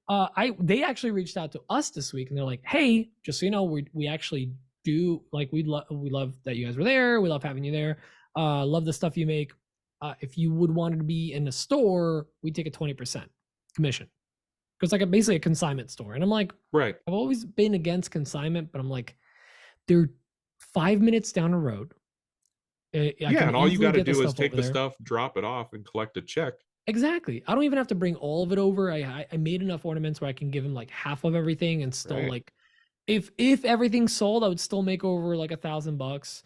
they actually reached out to us this week, and they're like, hey, just so you know, we actually do like we love that you guys were there. We love having you there. Love the stuff you make. If you would want to be in the store, we take a 20% commission. Because like basically a consignment store. And I'm like, right. I've always been against consignment, but I'm like, they're 5 minutes down the road. And all you got to do is take the stuff, drop it off, and collect a check. Exactly. I don't even have to bring all of it over. I made enough ornaments where I can give them like half of everything, and still like, if everything's sold, I would still make over like $1,000.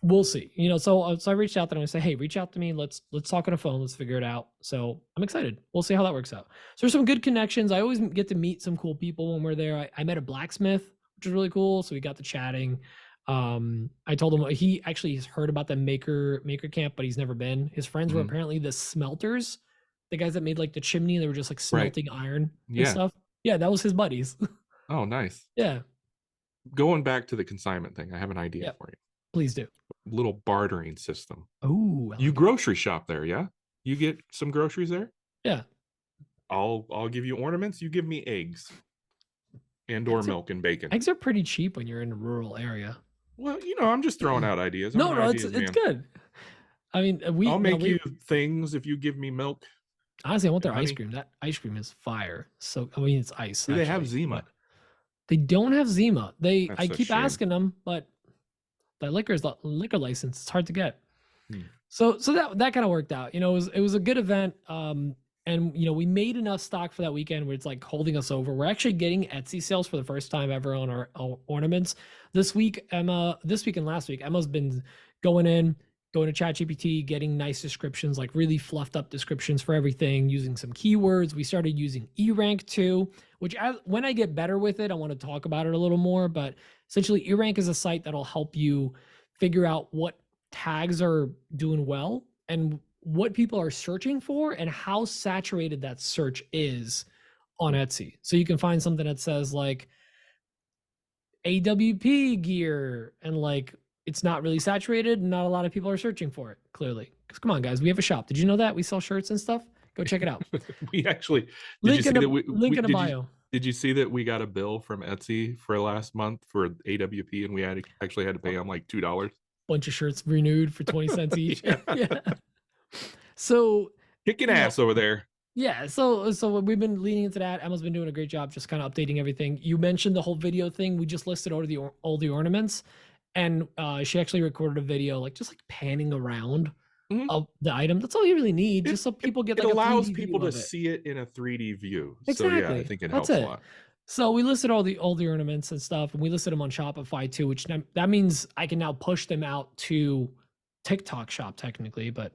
We'll see, so I reached out to them and I said, hey, reach out to me. Let's talk on the phone. Let's figure it out. So I'm excited. We'll see how that works out. So there's some good connections. I always get to meet some cool people when we're there. I met a blacksmith, which is really cool. So we got to chatting. I told him he actually has heard about the maker camp, but he's never been. His friends were apparently the smelters, the guys that made like the chimney. They were just like smelting iron and stuff. Yeah, that was his buddies. Oh, nice. Yeah. Going back to the consignment thing, I have an idea for you. Please do. Little bartering system. Oh, you grocery shop there, yeah? You get some groceries there? Yeah. I'll give you ornaments, you give me eggs or milk and bacon. Eggs are pretty cheap when you're in a rural area. Well, I'm just throwing out ideas. No, it's good. I mean, I'll make you things if you give me milk. Honestly, I want their ice cream. That ice cream is fire. So I mean, it's ice. Do they have Zima? They don't have Zima. I keep asking them, but that liquor license, it's hard to get. So that kind of worked out. It was a good event. And we made enough stock for that weekend where it's like holding us over. We're actually getting Etsy sales for the first time ever on our ornaments this week. This week and last week, Emma's been going to ChatGPT, getting nice descriptions, like really fluffed up descriptions for everything, using some keywords. We started using eRank too, which when I get better with it, I want to talk about it a little more. But essentially, eRank is a site that'll help you figure out what tags are doing well and what people are searching for and how saturated that search is on Etsy. So you can find something that says like AWP gear and like it's not really saturated and not a lot of people are searching for it, clearly. Because come on, guys, we have a shop. Did you know that? We sell shirts and stuff. Go check it out. We actually link in the bio. Did you see that we got a bill from Etsy for last month for AWP and we actually had to pay them like $2? Bunch of shirts renewed for 20 cents each. Yeah. So kicking ass over there. Yeah, so we've been leaning into that. Emma's been doing a great job just kind of updating everything. You mentioned the whole video thing. We just listed all the ornaments, and she actually recorded a video like just like panning around of the item. That's all you really need, just so people get like it allows a 3D people to view of it. see it in a 3D view. Exactly. So yeah, I think it That's helps a lot. So we listed all the ornaments and stuff, and we listed them on Shopify too, which that means I can now push them out to TikTok Shop technically, but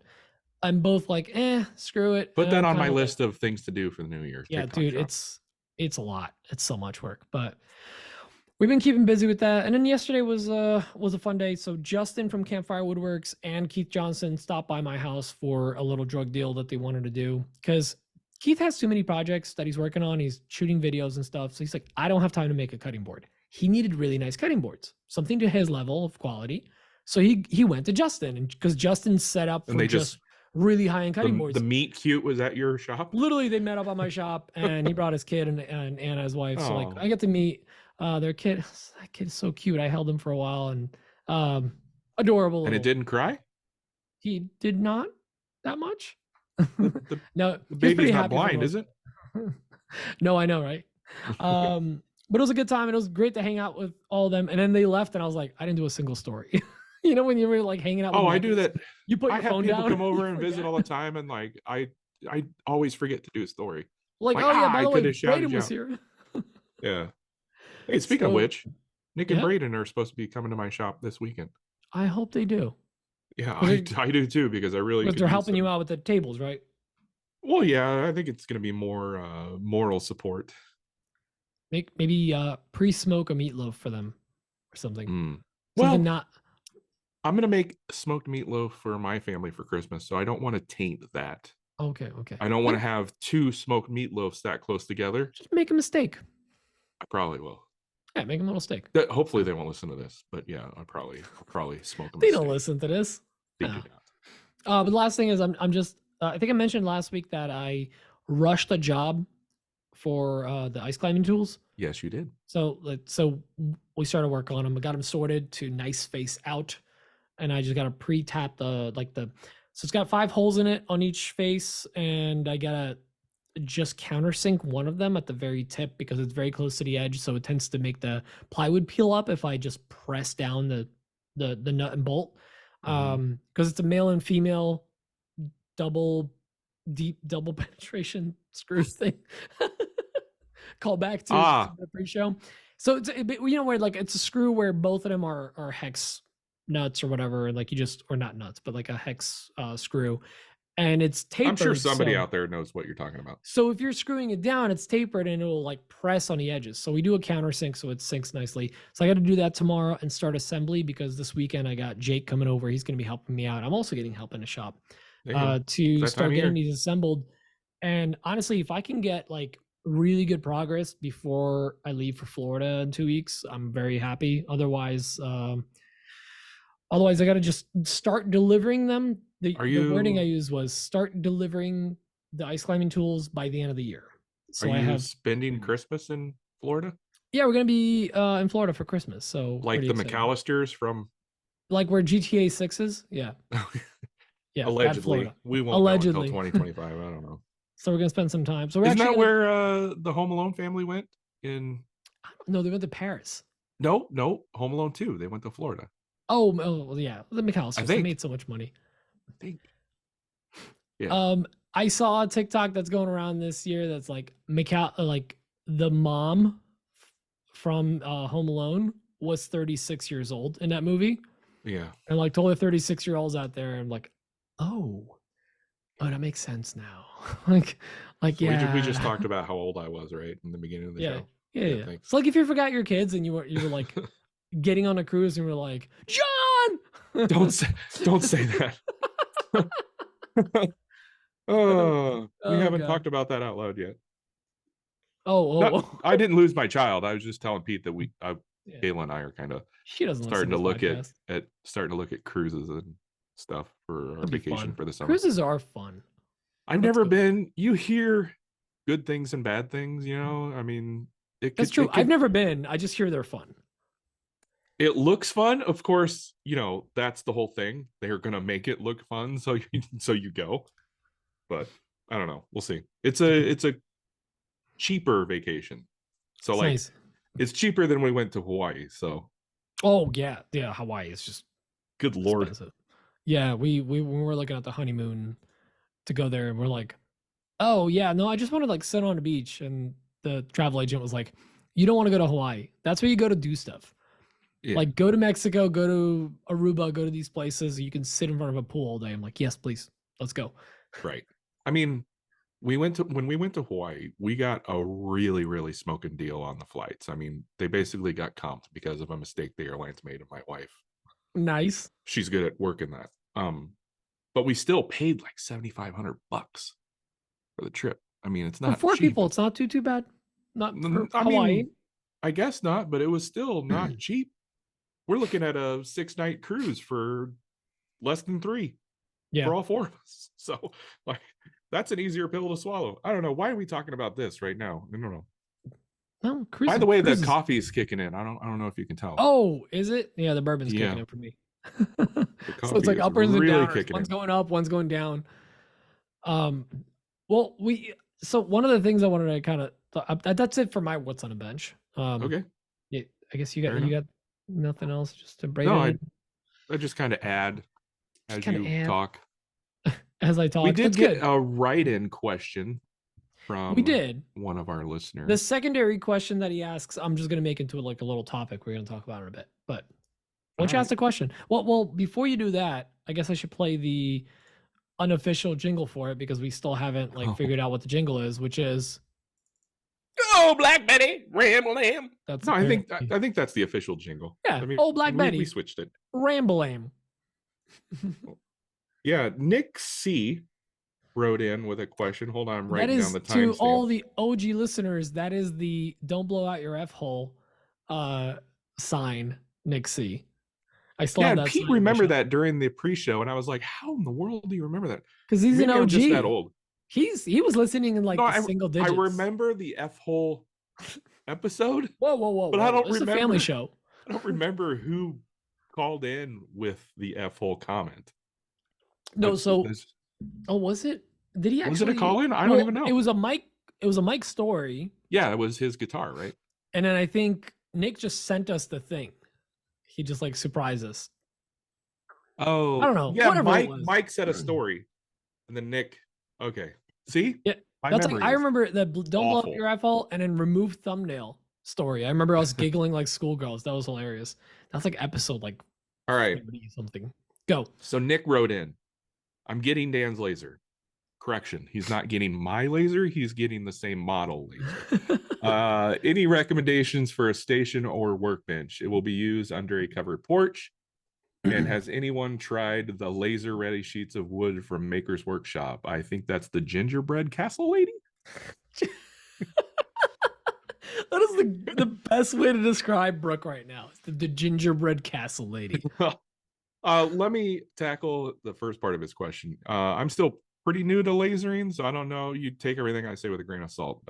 I'm both like, screw it. Put that on my list of things to do for the new year. Yeah, TikTok dude, Shop. it's a lot. It's so much work, but we've been keeping busy with that. And then yesterday was a fun day. So Justin from Campfire Woodworks and Keith Johnson stopped by my house for a little drug deal that they wanted to do because Keith has too many projects that he's working on. He's shooting videos and stuff. So he's like, I don't have time to make a cutting board. He needed really nice cutting boards, something to his level of quality. So he went to Justin, and because Justin's set up for just really high-end cutting boards. The meet cute was at your shop? Literally, they met up at my shop, and he brought his kid and Anna, his wife. So like, I get to meet their kid. That kid is so cute. I held him for a while, and adorable. And it didn't cry? He did not that much. No, the baby's not blind, is it? No, I know, right? But it was a good time, and it was great to hang out with all of them. And then they left, and I was like, I didn't do a single story. When you were like hanging out. I do that. You put your phone down. I have people come over and visit all the time, and like I always forget to do a story. Like oh yeah, by the way, Braden was here. Yeah. Hey, speaking of which, Nick and Braden are supposed to be coming to my shop this weekend. I hope they do. Yeah, I do too, because I really. But they're helping you out with the tables, right? Well, yeah, I think it's going to be more moral support. Maybe pre-smoke a meatloaf for them or something. Well, not. I'm going to make smoked meatloaf for my family for Christmas, so I don't want to taint that. Okay. I don't want to have two smoked meatloafs that close together. Just make a mistake. I probably will. Yeah, make them a little steak. Hopefully they won't listen to this, but yeah, I'll probably smoke them. They don't listen to this. They do not. But the last thing is I'm just I think I mentioned last week that I rushed a job for the ice climbing tools. Yes, you did. So we started work on them. I got them sorted to nice face out, and I just got to pre-tap so it's got 5 holes in it on each face, and I gotta just countersink one of them at the very tip because it's very close to the edge, so it tends to make the plywood peel up if I just press down the nut and bolt. Because it's a male and female double penetration screw thing. Call back to the pre-show. So it's where like it's a screw where both of them are hex nuts or whatever, like or not nuts, but like a hex screw, and it's tapered. I'm sure somebody out there knows what you're talking about. So if you're screwing it down, it's tapered and it'll like press on the edges. So we do a countersink so it sinks nicely. So I got to do that tomorrow and start assembly, because this weekend I got Jake coming over. He's going to be helping me out. I'm also getting help in the shop to start getting these assembled. And honestly, if I can get like really good progress before I leave for Florida in 2 weeks, I'm very happy. Otherwise I got to just start delivering them. The wording I used was start delivering the ice climbing tools by the end of the year. So are you spending Christmas in Florida? Yeah, we're going to be in Florida for Christmas. So like the McAllisters from like where GTA 6 is? Yeah. Yeah. Allegedly. We won't know until 2025. I don't know. So we're going to spend some time. So isn't that where the Home Alone family went in? I don't know. They went to Paris. No. Home Alone 2. They went to Florida. Oh yeah. The McAllisters. They made so much money. think. Yeah. I saw a TikTok that's going around this year that's like like the mom from Home Alone was 36 years old in that movie. Yeah. And like totally 36-year-olds out there. I'm like, oh, that makes sense now. like So yeah. we just talked about how old I was, right, in the beginning of the show. Yeah. Thanks. It's like if you forgot your kids and you were like getting on a cruise and you were like, John. Don't say that. We haven't God. talked about that out loud yet. Oh. I didn't lose my child. I was just telling Pete that Yeah. Kayla and I are kind of She doesn't starting to look podcast. at cruises and stuff for our That'd be vacation fun. for the summer. Cruises are fun. I've never been. You hear good things and bad things, you know. I mean, That's true. I've never been. I just hear they're fun. It looks fun, of course. You know, that's the whole thing. They're gonna make it look fun, so you go. But I don't know. We'll see. It's a cheaper vacation, so It's like nice. it's cheaper than we went to Hawaii. So Oh yeah. Hawaii is just good lord. expensive. Yeah, we when we were looking at the honeymoon to go there, and we're like, oh yeah, no, I just want to like sit on the beach, and the travel agent was like, you don't want to go to Hawaii. That's where you go to do stuff. Yeah. Like go to Mexico, go to Aruba, go to these places. You can sit in front of a pool all day. I'm like, yes, please, let's go. Right. I mean, when we went to Hawaii, we got a really, really smoking deal on the flights. I mean, they basically got comped because of a mistake the airlines made of my wife. Nice. She's good at working that. But we still paid like $7,500 for the trip. I mean, it's not for 4 cheap. people. It's not too bad. Not for I Hawaii. mean, I guess not, but it was still not cheap. We're looking at a 6-night cruise for less than 3 for all 4 of us. So like that's an easier pill to swallow. I don't know. Why are we talking about this right now? I don't know. No, By the way, the coffee is kicking in. I don't know if you can tell. Oh, is it? Yeah, the bourbon's kicking in for me. So it's like uppers and downers. One's going up, one's going down. Well, so one of the things I wanted to kind of that's it for my what's on a bench. Okay. Yeah, I guess you got nothing else just to break. No, I just kind of add as you talk. As I talk, we did get a write-in question from one of our listeners. The secondary question that he asks, I'm just going to make into like a little topic we're going to talk about in a bit. But why don't you ask the question? Well, before you do that, I guess I should play the unofficial jingle for it because we still haven't figured out what the jingle is, which is "Oh, Black Betty, Ramble-am." That's I think that's the official jingle. Yeah, I mean, "Oh, Black Betty." We switched it. Ramble-am. Yeah, Nick C wrote in with a question. Hold on, I'm writing down the timestamp. To all the OG listeners, that is the "Don't blow out your F-hole" sign, Nick C. I still have that. Pete remembered that during the pre-show, and I was like, "How in the world do you remember that?" Because he's an OG. I'm just that old. He was listening in the single digits. I remember the F-hole episode. Whoa! But I don't remember. It's a family show. I don't remember who called in with the F-hole comment. No, was it? Did he actually? Was it a call-in? I don't even know. It was a Mike. It was a Mike story. Yeah, it was his guitar, right? And then I think Nick just sent us the thing. He just surprised us. Oh, I don't know. Yeah, Mike said a story, and then Nick. Okay, see? Yeah, that's I remember that "Don't blow up your F-hole" and then remove thumbnail story. I remember us giggling like schoolgirls. That was hilarious. That's episode all right, something. Go. So Nick wrote in, "I'm getting Dan's laser." Correction, he's not getting my laser, he's getting the same model laser. Any recommendations for a station or workbench? It will be used under a covered porch. And has anyone tried the laser ready sheets of wood from Maker's Workshop? I think that's the gingerbread castle lady. That is the best way to describe Brooke right now. It's the gingerbread castle lady. Let me tackle the first part of his question. I'm still pretty new to lasering, so I don't know. You take everything I say with a grain of salt.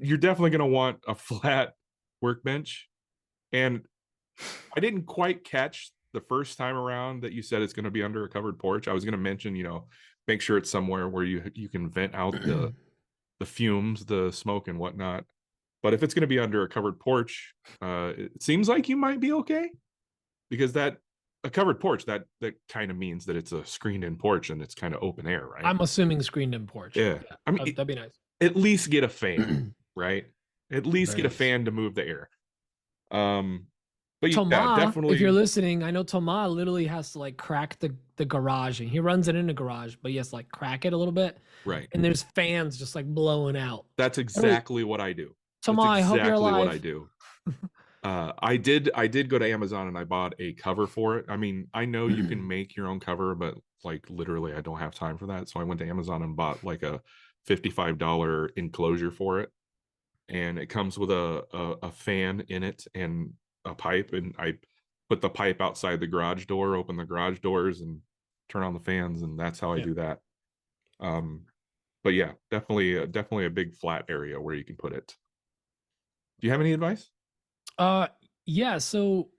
You're definitely going to want a flat workbench. And I didn't quite catch the first time around that you said it's going to be under a covered porch. I was going to mention, make sure it's somewhere where you can vent out the fumes, the smoke and whatnot. But if it's going to be under a covered porch, it seems like you might be okay, because that a covered porch, that kind of means that it's a screened-in porch and it's kind of open air, right? I'm assuming screened-in porch. Yeah. I mean, that'd be nice. At least get a fan, right? At least Very get a nice. fan to move the air. But Toma, yeah, definitely. if you're listening, I know Toma literally has to like crack the garage, and he runs it in the garage, but he has to like crack it a little bit. Right. And there's fans just like blowing out. That's exactly what I do. Toma, That's I hope you're exactly alive. what I do. I did go to Amazon and I bought a cover for it. I mean, I know you can make your own cover, but like literally I don't have time for that. So I went to Amazon and bought like a $55 enclosure for it. And it comes with a fan in it and a pipe, and I put the pipe outside the garage door, open the garage doors and turn on the fans, and that's how I do that. But yeah, definitely a big flat area where you can put it. Do you have any advice? Yeah, so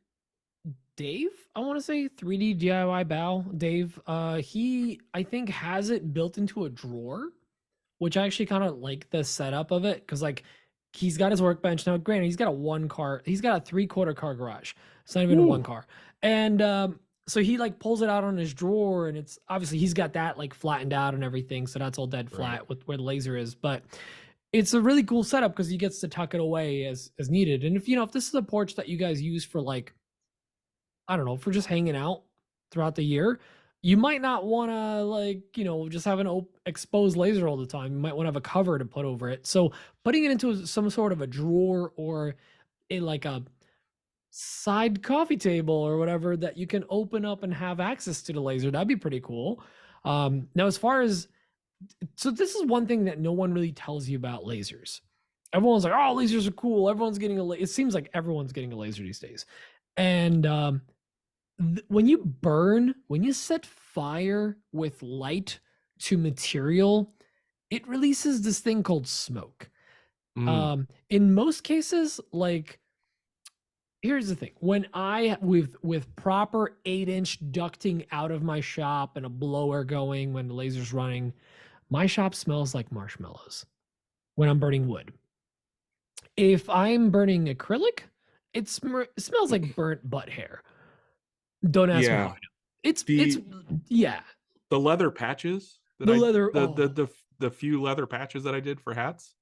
Dave, I want to say 3D DIY Bow, Dave, he I think has it built into a drawer, which I actually kind of like the setup of it, because like he's got his workbench now. Granted, he's got a 3/4 car garage. It's not even a 1 car. And so he like pulls it out on his drawer, and it's obviously he's got that like flattened out and everything, so that's all dead flat with where the laser is. But it's a really cool setup because he gets to tuck it away as needed. And if this is a porch that you guys use for like, I don't know, for just hanging out throughout the year, you might not want to like, just have an exposed laser all the time. You might want to have a cover to put over it. So putting it into some sort of a drawer or like a side coffee table or whatever that you can open up and have access to the laser, that'd be pretty cool. Now, as far as, so this is one thing that no one really tells you about lasers. Everyone's like, oh, lasers are cool. Everyone's getting it seems like everyone's getting a laser these days. And when you set fire with light to material, it releases this thing called smoke. In most cases, like, here's the thing. When I, with proper 8-inch ducting out of my shop and a blower going when the laser's running, my shop smells like marshmallows when I'm burning wood. If I'm burning acrylic, it smells like burnt butt hair. Don't ask me how. It's the leather patches. The few leather patches that I did for hats.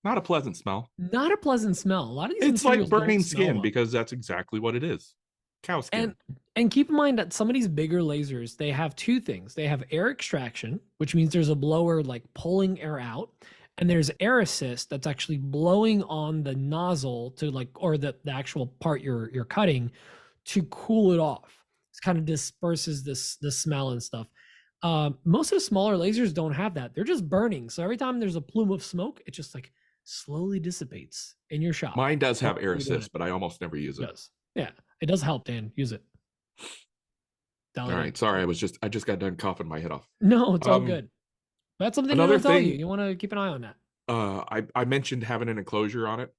Not a pleasant smell. Not a pleasant smell. A lot of these, it's like burning skin, because that's exactly what it is. Cow skin. And keep in mind that some of these bigger lasers, they have two things. They have air extraction, which means there's a blower like pulling air out, and there's air assist that's actually blowing on the nozzle to like, or the actual part you're cutting to cool it off. It kind of disperses the smell and stuff. Most of the smaller lasers don't have that. They're just burning. So every time there's a plume of smoke, it just like slowly dissipates in your shop. Mine does have air assist, but I almost never use it. Yeah, it does help, Dan. Use it. All right. Sorry, I just got done coughing my head off. No, it's all good. That's something I tell you. You want to keep an eye on that. I mentioned having an enclosure on it,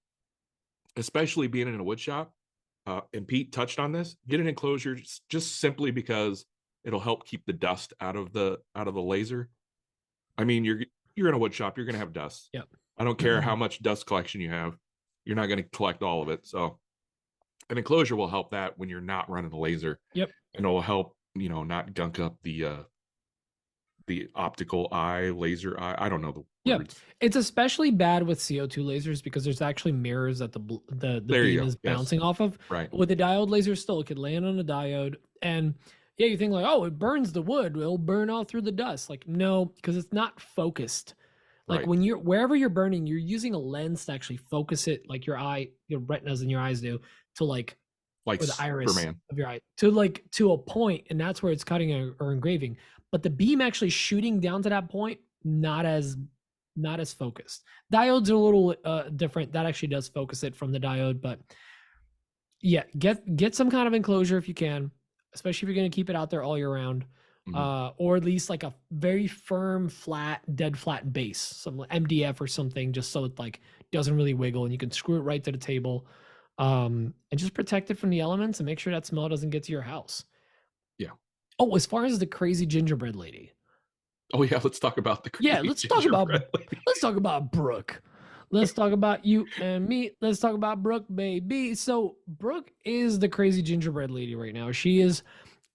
especially being in a wood shop. And Pete touched on this. Get an enclosure just simply because it'll help keep the dust out of the laser. I mean, you're in a wood shop, you're gonna have dust. Yep. I don't care how much dust collection you have, you're not gonna collect all of it. So an enclosure will help that when you're not running the laser. Yep. And it'll help, not gunk up the optical eye, laser eye. I don't know the words. It's especially bad with CO2 lasers because there's actually mirrors that the beam is bouncing off of. Right. With the diode laser, still it could land on a diode, and you think like, oh, it burns the wood, it'll burn all through the dust. Like, no, because it's not focused. Like when wherever you're burning, you're using a lens to actually focus it, like your eye, your retinas in your eyes do, to like the iris of your eye to a point, and that's where it's cutting or engraving. But the beam actually shooting down to that point, not as focused. Diodes are a little different. That actually does focus it from the diode, but yeah, get some kind of enclosure if you can, especially if you're going to keep it out there all year round. Or at least like a very firm, dead flat base, some MDF or something, just so it like doesn't really wiggle, and you can screw it right to the table, and just protect it from the elements and make sure that smell doesn't get to your house. Yeah. Oh, as far as the crazy gingerbread lady. Oh yeah, let's talk about the crazy let's talk about Brooke. Let's talk about you and me. Let's talk about Brooke, baby. So Brooke is the crazy gingerbread lady right now. She is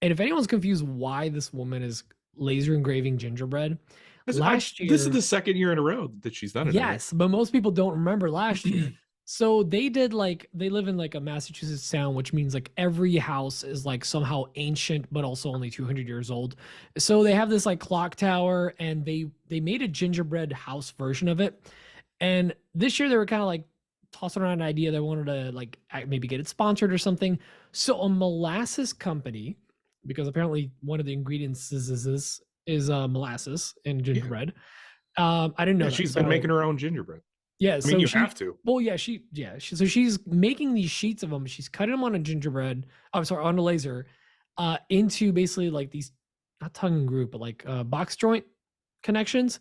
And if anyone's confused why this woman is laser engraving gingerbread, last This is year, the second year in a row that she's done it. yes, but most people don't remember last year. So they did they live in like a Massachusetts town, which means like every house is like somehow ancient, but also only 200 years old. So they have this like clock tower, and they made a gingerbread house version of it. And this year they were kind of like tossing around an idea they wanted to like maybe get it sponsored or something. So a molasses company, because apparently one of the ingredients is molasses in gingerbread. I didn't know that. She's been making her own gingerbread. Yeah, I mean, you have to. Well, yeah, so she's making these sheets of them. She's cutting them on a gingerbread. I'm sorry, on a laser, into basically like these, not tongue and groove, but like box joint connections.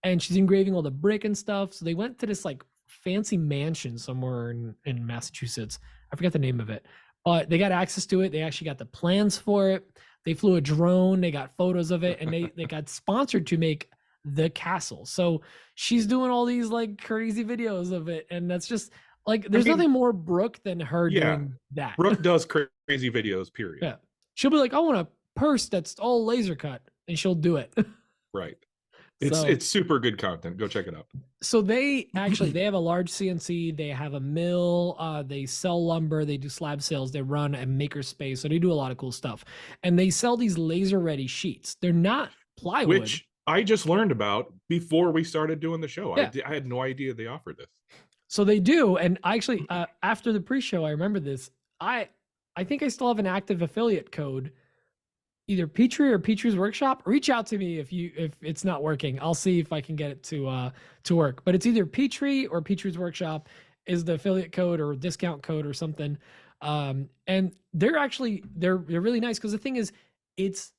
And she's engraving all the brick and stuff. So they went to this like fancy mansion somewhere in Massachusetts. I forget the name of it, but they got access to it. They actually got the plans for it. They flew a drone. They got photos of it, and they got sponsored to make the castle. So she's doing all these like crazy videos of it, and that's just like there's nothing more Brooke than her doing that. Brooke does crazy videos, period. Yeah, she'll be like, I want a purse that's all laser cut, and she'll do it. Right. It's super good content. Go check it out. So they have a large CNC, they have a mill, they sell lumber, they do slab sales, they run a maker space, so they do a lot of cool stuff. And they sell these laser ready sheets. They're not plywood, which I just learned about before we started doing the show. Yeah. I had no idea they offered this. So they do, and actually after the pre-show I remember this. I think I still have an active affiliate code. Either Petrie or Petrie's Workshop. Reach out to me if it's not working. I'll see if I can get it to work. But it's either Petrie or Petrie's Workshop is the affiliate code or discount code or something. And they're really nice, because the thing is, it's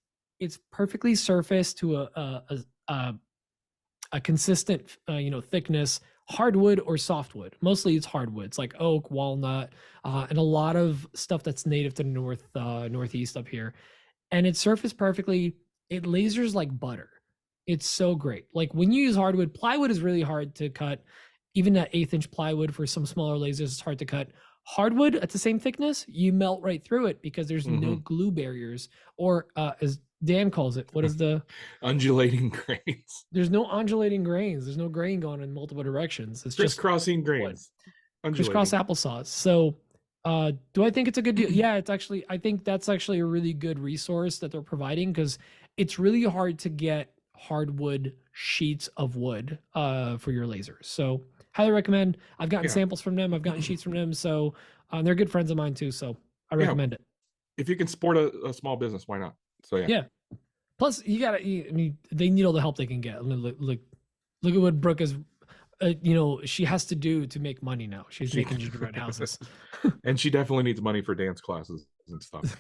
perfectly surfaced to a consistent thickness, hardwood or softwood. Mostly it's hardwood. It's like oak, walnut, and a lot of stuff that's native to the northeast up here. And it surfaced perfectly. It lasers like butter. It's so great. Like when you use hardwood, plywood is really hard to cut. Even that 1/8" plywood for some smaller lasers is hard to cut. Hardwood at the same thickness, you melt right through it because there's no glue barriers, or as Dan calls it, what is the undulating grains? There's no undulating grains. There's no grain going in multiple directions. It's crisscrossing grains. Crisscross applesauce. So do I think it's a good deal? Yeah, I think that's actually a really good resource that they're providing, because it's really hard to get hardwood sheets of wood for your lasers. So highly recommend. I've gotten samples from them. I've gotten sheets from them. So they're good friends of mine too. So I recommend it. If you can support a small business, why not? So yeah. Plus they need all the help they can get. I mean, look at what Brooke is. She has to do to make money now. She's making gingerbread houses. And she definitely needs money for dance classes and stuff.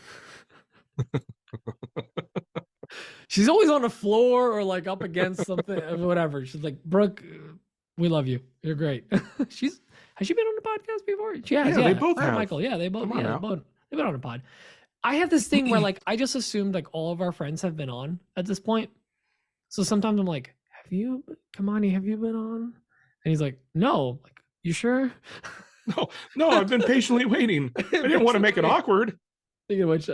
She's always on the floor or like up against something or whatever. She's like, Brooke, we love you. You're great. Has she been on the podcast before? She has. Yeah, they both have. Michael. Yeah, they've been on a pod. I have this thing where like I just assumed like all of our friends have been on at this point. So sometimes I'm like, have you been on? And he's like, no. Like, you sure? No, I've been patiently waiting. I didn't want to make it awkward. Speaking of which,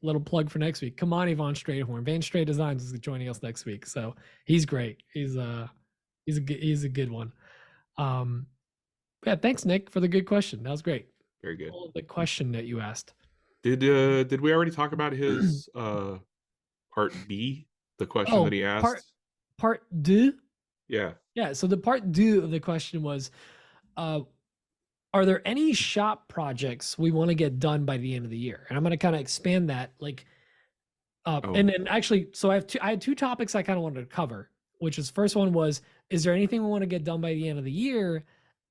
little plug for next week. Kamani Von Strayhorn. Van Stray Designs is joining us next week. So he's great. He's a good one. Yeah, thanks, Nick, for the good question. That was great. Very good. The question that you asked. Did we already talk about his part B? The question that he asked? Part deux? Yeah. Yeah. So the part deux of the question was, are there any shop projects we want to get done by the end of the year? And I'm going to kind of expand that, and then actually, so I had two topics I kind of wanted to cover, which is first one was, is there anything we want to get done by the end of the year?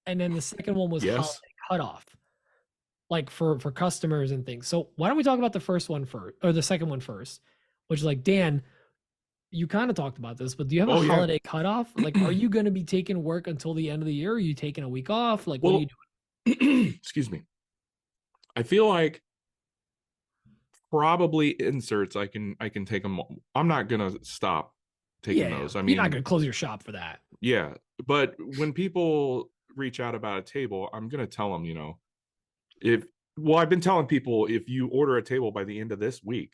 And then the second one was holiday cutoff, like for customers and things. So why don't we talk about the first one first, or the second one first, which is like, Dan, you kind of talked about this, but do you have a holiday cutoff? Like, are you going to be taking work until the end of the year? Are you taking a week off? Like, what are you doing? Excuse me. I feel like probably inserts. I can take them. I'm not going to stop taking those. I mean, you're not going to close your shop for that. Yeah. But when people reach out about a table, I'm going to tell them, I've been telling people, if you order a table by the end of this week,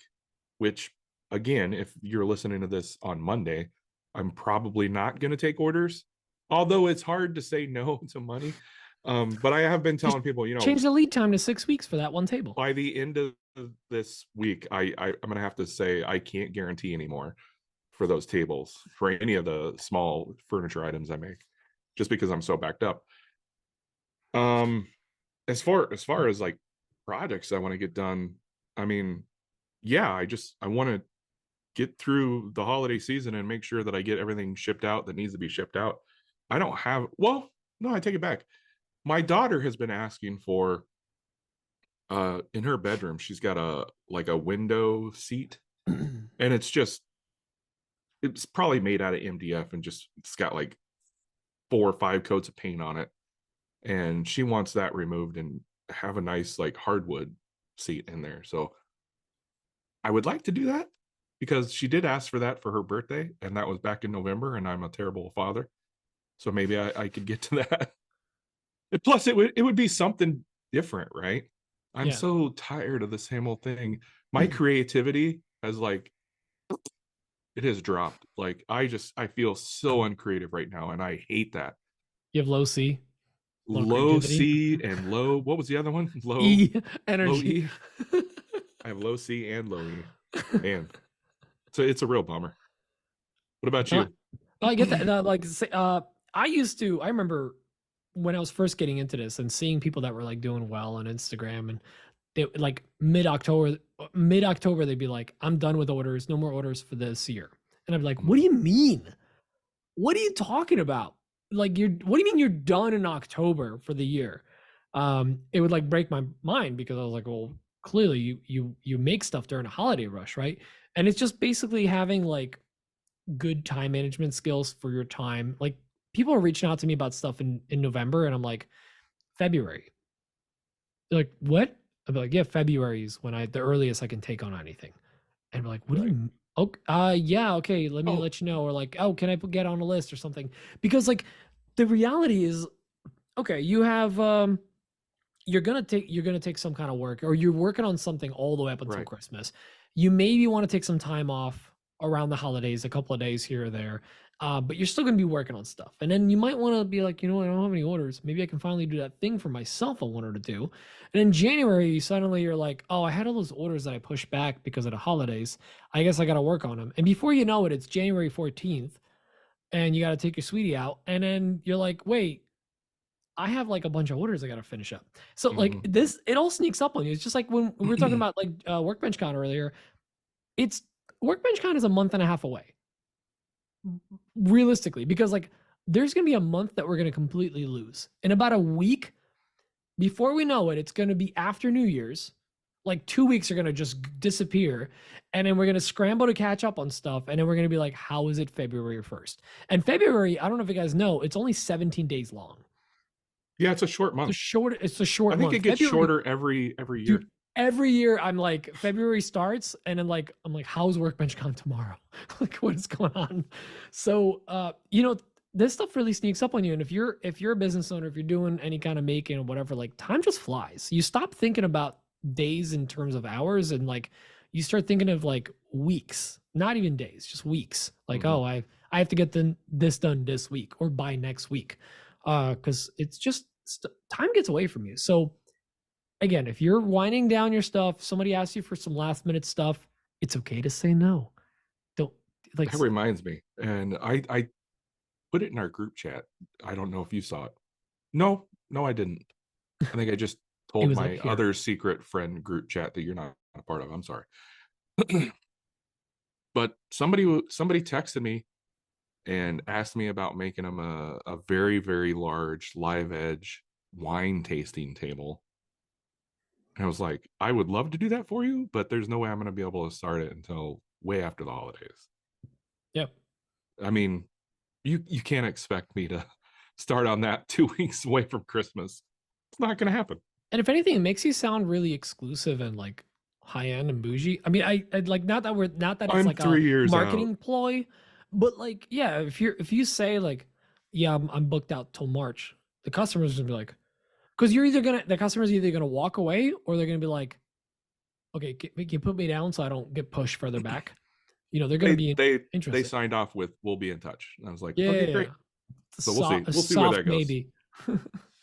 which again, if you're listening to this on Monday, I'm probably not going to take orders, although it's hard to say no to money. But I have been telling people, change the lead time to 6 weeks for that one table. by the end of this week, I'm going to have to say I can't guarantee anymore for those tables, for any of the small furniture items I make, just because I'm so backed up. As far as like projects I want to get done, I mean, yeah, I want to get through the holiday season and make sure that I get everything shipped out that needs to be shipped out. I don't have, well, no, I take it back. My daughter has been asking for, in her bedroom, she's got a window seat, and it's probably made out of MDF, and it's got like 4 or 5 coats of paint on it, and she wants that removed and have a nice like hardwood seat in there. So I would like to do that, because she did ask for that for her birthday, and that was back in November, and I'm a terrible father, so maybe I could get to that. And plus it would be something different, right? I'm so tired of the same old thing. My creativity has it has dropped. Like I feel so uncreative right now, and I hate that. You have low C, low C and low, what was the other one? Low E energy. Low E. I have low C and low E. Man, so it's a real bummer. What about you? I get that. I remember when I was first getting into this and seeing people that were like doing well on Instagram, and they like mid-October they'd be like, I'm done with orders, no more orders for this year. And I'd be like, what do you mean? What are you talking about? Like, what do you mean you're done in October for the year? It would like break my mind, because I was like, well, clearly you make stuff during a holiday rush, right? And it's just basically having like good time management skills for your time. Like, people are reaching out to me about stuff in November, and I'm like, February. They're like, what? I'll be like, yeah, February is when the earliest I can take on anything. And I'm like, what do you? Okay, yeah, okay, let me let you know. Or like, oh, can I get on a list or something? Because like, the reality is, okay, you have you're gonna take some kind of work, or you're working on something all the way up until Christmas. You maybe want to take some time off around the holidays, a couple of days here or there, but you're still going to be working on stuff. And then you might want to be like, I don't have any orders. Maybe I can finally do that thing for myself I wanted to do. And in January, suddenly you're like, oh, I had all those orders that I pushed back because of the holidays. I guess I got to work on them. And before you know it, it's January 14th, and you got to take your sweetie out. And then you're like, wait, I have like a bunch of orders I got to finish up. So like this, it all sneaks up on you. It's just like when we were talking about like Workbench Con earlier, Workbench Con is a month and a half away, realistically, because like there's going to be a month that we're going to completely lose. In about a week, before we know it, it's going to be after New Year's. Like 2 weeks are going to just disappear. And then we're going to scramble to catch up on stuff. And then we're going to be like, how is it February 1st? And February, I don't know if you guys know, it's only 17 days long. Yeah, it's a short month. It's a short month. I think it gets shorter every year. Dude, every year I'm like, February starts, and then like I'm like, how's Workbench Con tomorrow? Like, what is going on? So this stuff really sneaks up on you. And if you're a business owner, if you're doing any kind of making or whatever, like time just flies. You stop thinking about days in terms of hours, and like you start thinking of like weeks, not even days, just weeks. Like, oh, I have to get this done this week or by next week. Because it's just time gets away from you. So again, if you're winding down your stuff, somebody asks you for some last minute stuff, it's okay to say no. Don't like. That reminds me, and I put it in our group chat. I don't know if you saw it. No, I didn't. I think I just told my other secret friend group chat that you're not a part of. I'm sorry. But somebody texted me and asked me about making them a very, very large live edge wine tasting table. And I was like, I would love to do that for you, but there's no way I'm going to be able to start it until way after the holidays. Yep. I mean, you can't expect me to start on that 2 weeks away from Christmas. It's not going to happen. And if anything, it makes you sound really exclusive and like high end and bougie. I mean, I like not that it's I'm like 3 years marketing out. ploy, but like, yeah, if you say like, yeah, I'm booked out till March, the customer's gonna be like, because the customer's either gonna walk away, or they're gonna be like, okay, can you put me down so I don't get pushed further back? You know, they're going to be They interested. signed off with "We'll be in touch." And I was like, Yeah, okay, yeah, great. yeah. So we'll see. A We'll see where soft that goes. maybe.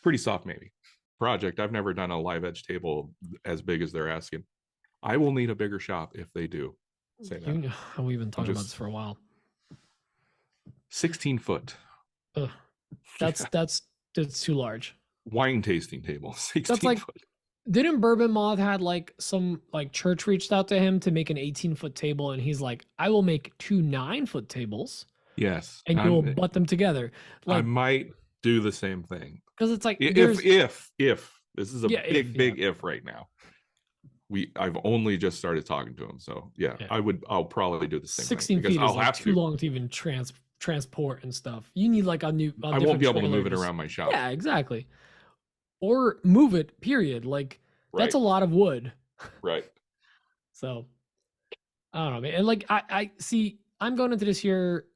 Pretty soft, maybe. Project. I've never done a live edge table as big as they're asking. I will need a bigger shop if they do say that. We've been talking about this for a while. 16-foot. Ugh. That's too large. Wine tasting table. 16-foot. Didn't Bourbon Moth had like some like church reached out to him to make an 18-foot table, and he's like, I will make 2 9-foot tables. Yes. And you will butt them together. Like, I might do the same thing. Because it's like if this is a big if right now. I've only just started talking to him. So yeah. I'll probably do the same 16 thing. feet is like too long to even transport and stuff. You need like a new I won't be able to move it around my shop. Yeah, exactly. Or move it, period. Like that's a lot of wood. Right. So I don't know, man. And like I see I'm going into this year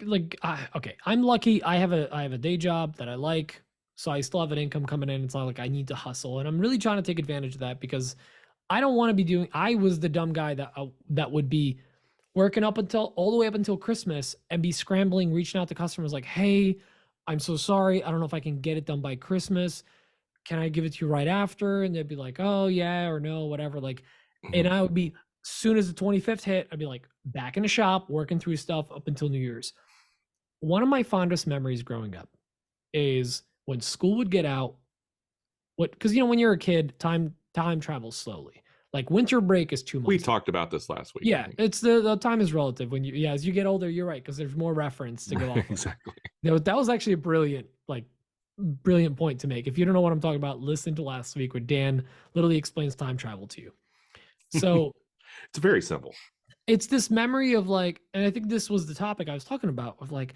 like okay, I'm lucky I have a day job that I like, so I still have an income coming in. It's not like I need to hustle, and I'm really trying to take advantage of that because I don't want to be doing I was the dumb guy that would be working all the way up until Christmas and be scrambling, reaching out to customers like, hey, I'm so sorry, I don't know if I can get it done by Christmas, can I give it to you right after? And they'd be like, oh yeah, or no, whatever. Like, and I would be, soon as the 25th hit, I'd be like back in the shop working through stuff up until New Year's. One of my fondest memories growing up is when school would get out, because when you're a kid, time travels slowly. Like winter break is 2 months. We talked about this last week. Yeah, it's the time is relative when as you get older, you're right, because there's more reference to go off. Exactly. That was actually a brilliant point to make. If you don't know what I'm talking about, listen to last week where Dan literally explains time travel to you. So it's very simple. It's this memory of like, and I think this was the topic I was talking about, of like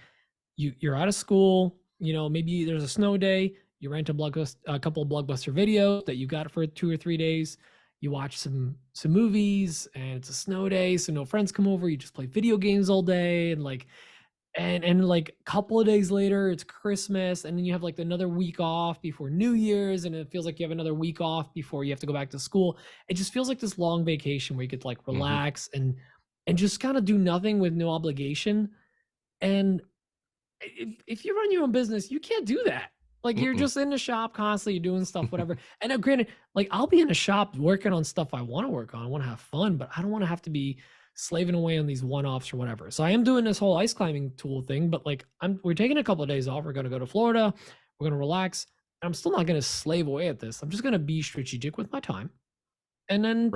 you're out of school, maybe there's a snow day, you rent a couple of Blockbuster videos that you got for 2 or 3 days. You watch some movies, and it's a snow day, so no friends come over. You just play video games all day, and like a couple of days later, it's Christmas, and then you have like another week off before New Year's, and it feels like you have another week off before you have to go back to school. It just feels like this long vacation where you get to like relax and just kind of do nothing with no obligation. And if you run your own business, you can't do that. Like you're just in the shop constantly, you're doing stuff, whatever. And now, granted, like I'll be in the shop working on stuff I want to work on. I want to have fun, but I don't want to have to be slaving away on these one-offs or whatever. So I am doing this whole ice climbing tool thing, but like we're taking a couple of days off. We're going to go to Florida. We're going to relax. I'm still not going to slave away at this. I'm just going to be strategic with my time, and then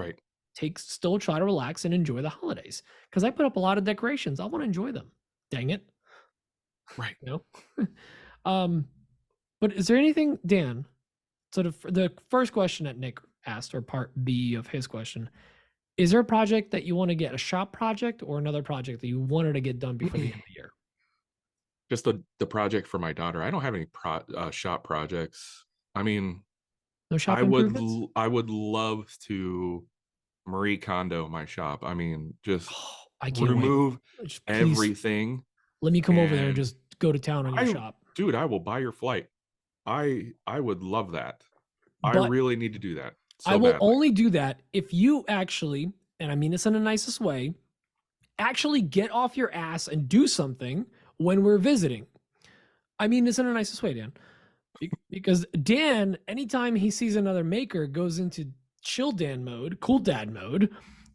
still try to relax and enjoy the holidays, because I put up a lot of decorations. I want to enjoy them. Dang it. Right. But is there anything, Dan? So the first question that Nick asked, or part B of his question, is there a project that you want to get, a shop project or another project that you wanted to get done before the end of the year? Just the project for my daughter. I don't have any shop projects. I mean, no shop I would love to Marie Kondo my shop. I mean, just remove everything. Let me come over there and just go to town on your shop. Dude, I will buy your flight. I would love that. But I really need to do that. I will only do that if you actually, and I mean this in the nicest way, actually get off your ass and do something when we're visiting. I mean this in the nicest way, Dan. Because Dan, anytime he sees another maker, goes into chill Dan mode, cool dad mode,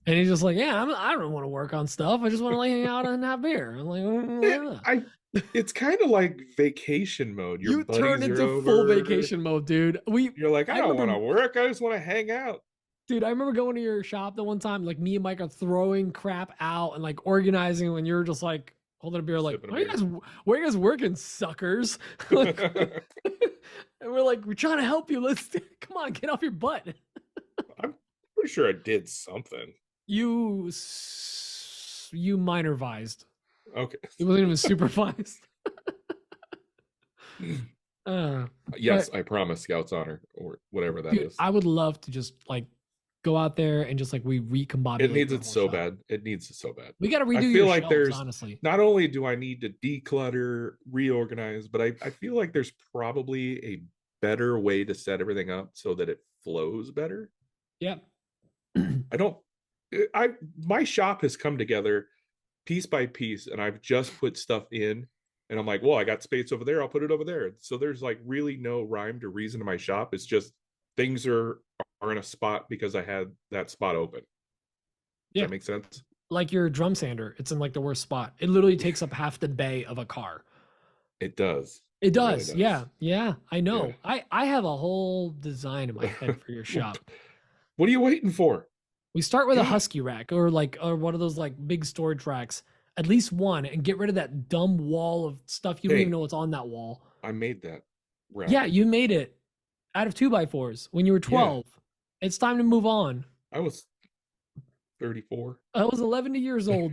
and he's just like, yeah, I don't want to work on stuff. I just want to hang out and have beer. I'm like, it's kind of like vacation mode. You turn into full vacation mode, dude. You're like, I don't want to work. I just want to hang out. Dude, I remember going to your shop the one time, like me and Mike are throwing crap out and like organizing when you're just like holding a beer, like, where are you guys working, suckers? Like, and we're trying to help you. Come on, get off your butt. I'm pretty sure I did something. You minor-vised. Okay. It wasn't even supervised. Yes, I promise. Scout's honor or whatever that is. I would love to just like go out there and just like we recombine. It needs it so bad. It needs it so bad. We got to redo your shelves, honestly. Not only do I need to declutter, reorganize, but I feel like there's probably a better way to set everything up so that it flows better. Yeah. My shop has come together piece by piece, and I've just put stuff in, and I'm like, well, I got space over there, I'll put it over there. So there's like really no rhyme or reason to my shop. It's just things are in a spot because I had that spot open. Does Yeah. that make sense? Like your drum sander, it's in like the worst spot. It literally takes up half the bay of a car. It does. It really does. Yeah. Yeah. I know. Yeah. I have a whole design in my head for your shop. What are you waiting for? We start with a Yeah. husky rack or one of those like big storage racks, at least one, and get rid of that dumb wall of stuff you don't even know what's on that wall. I made that rack. Yeah, you made it out of 2x4s when you were 12. Yeah. It's time to move on. I was 34. I was 11 years old.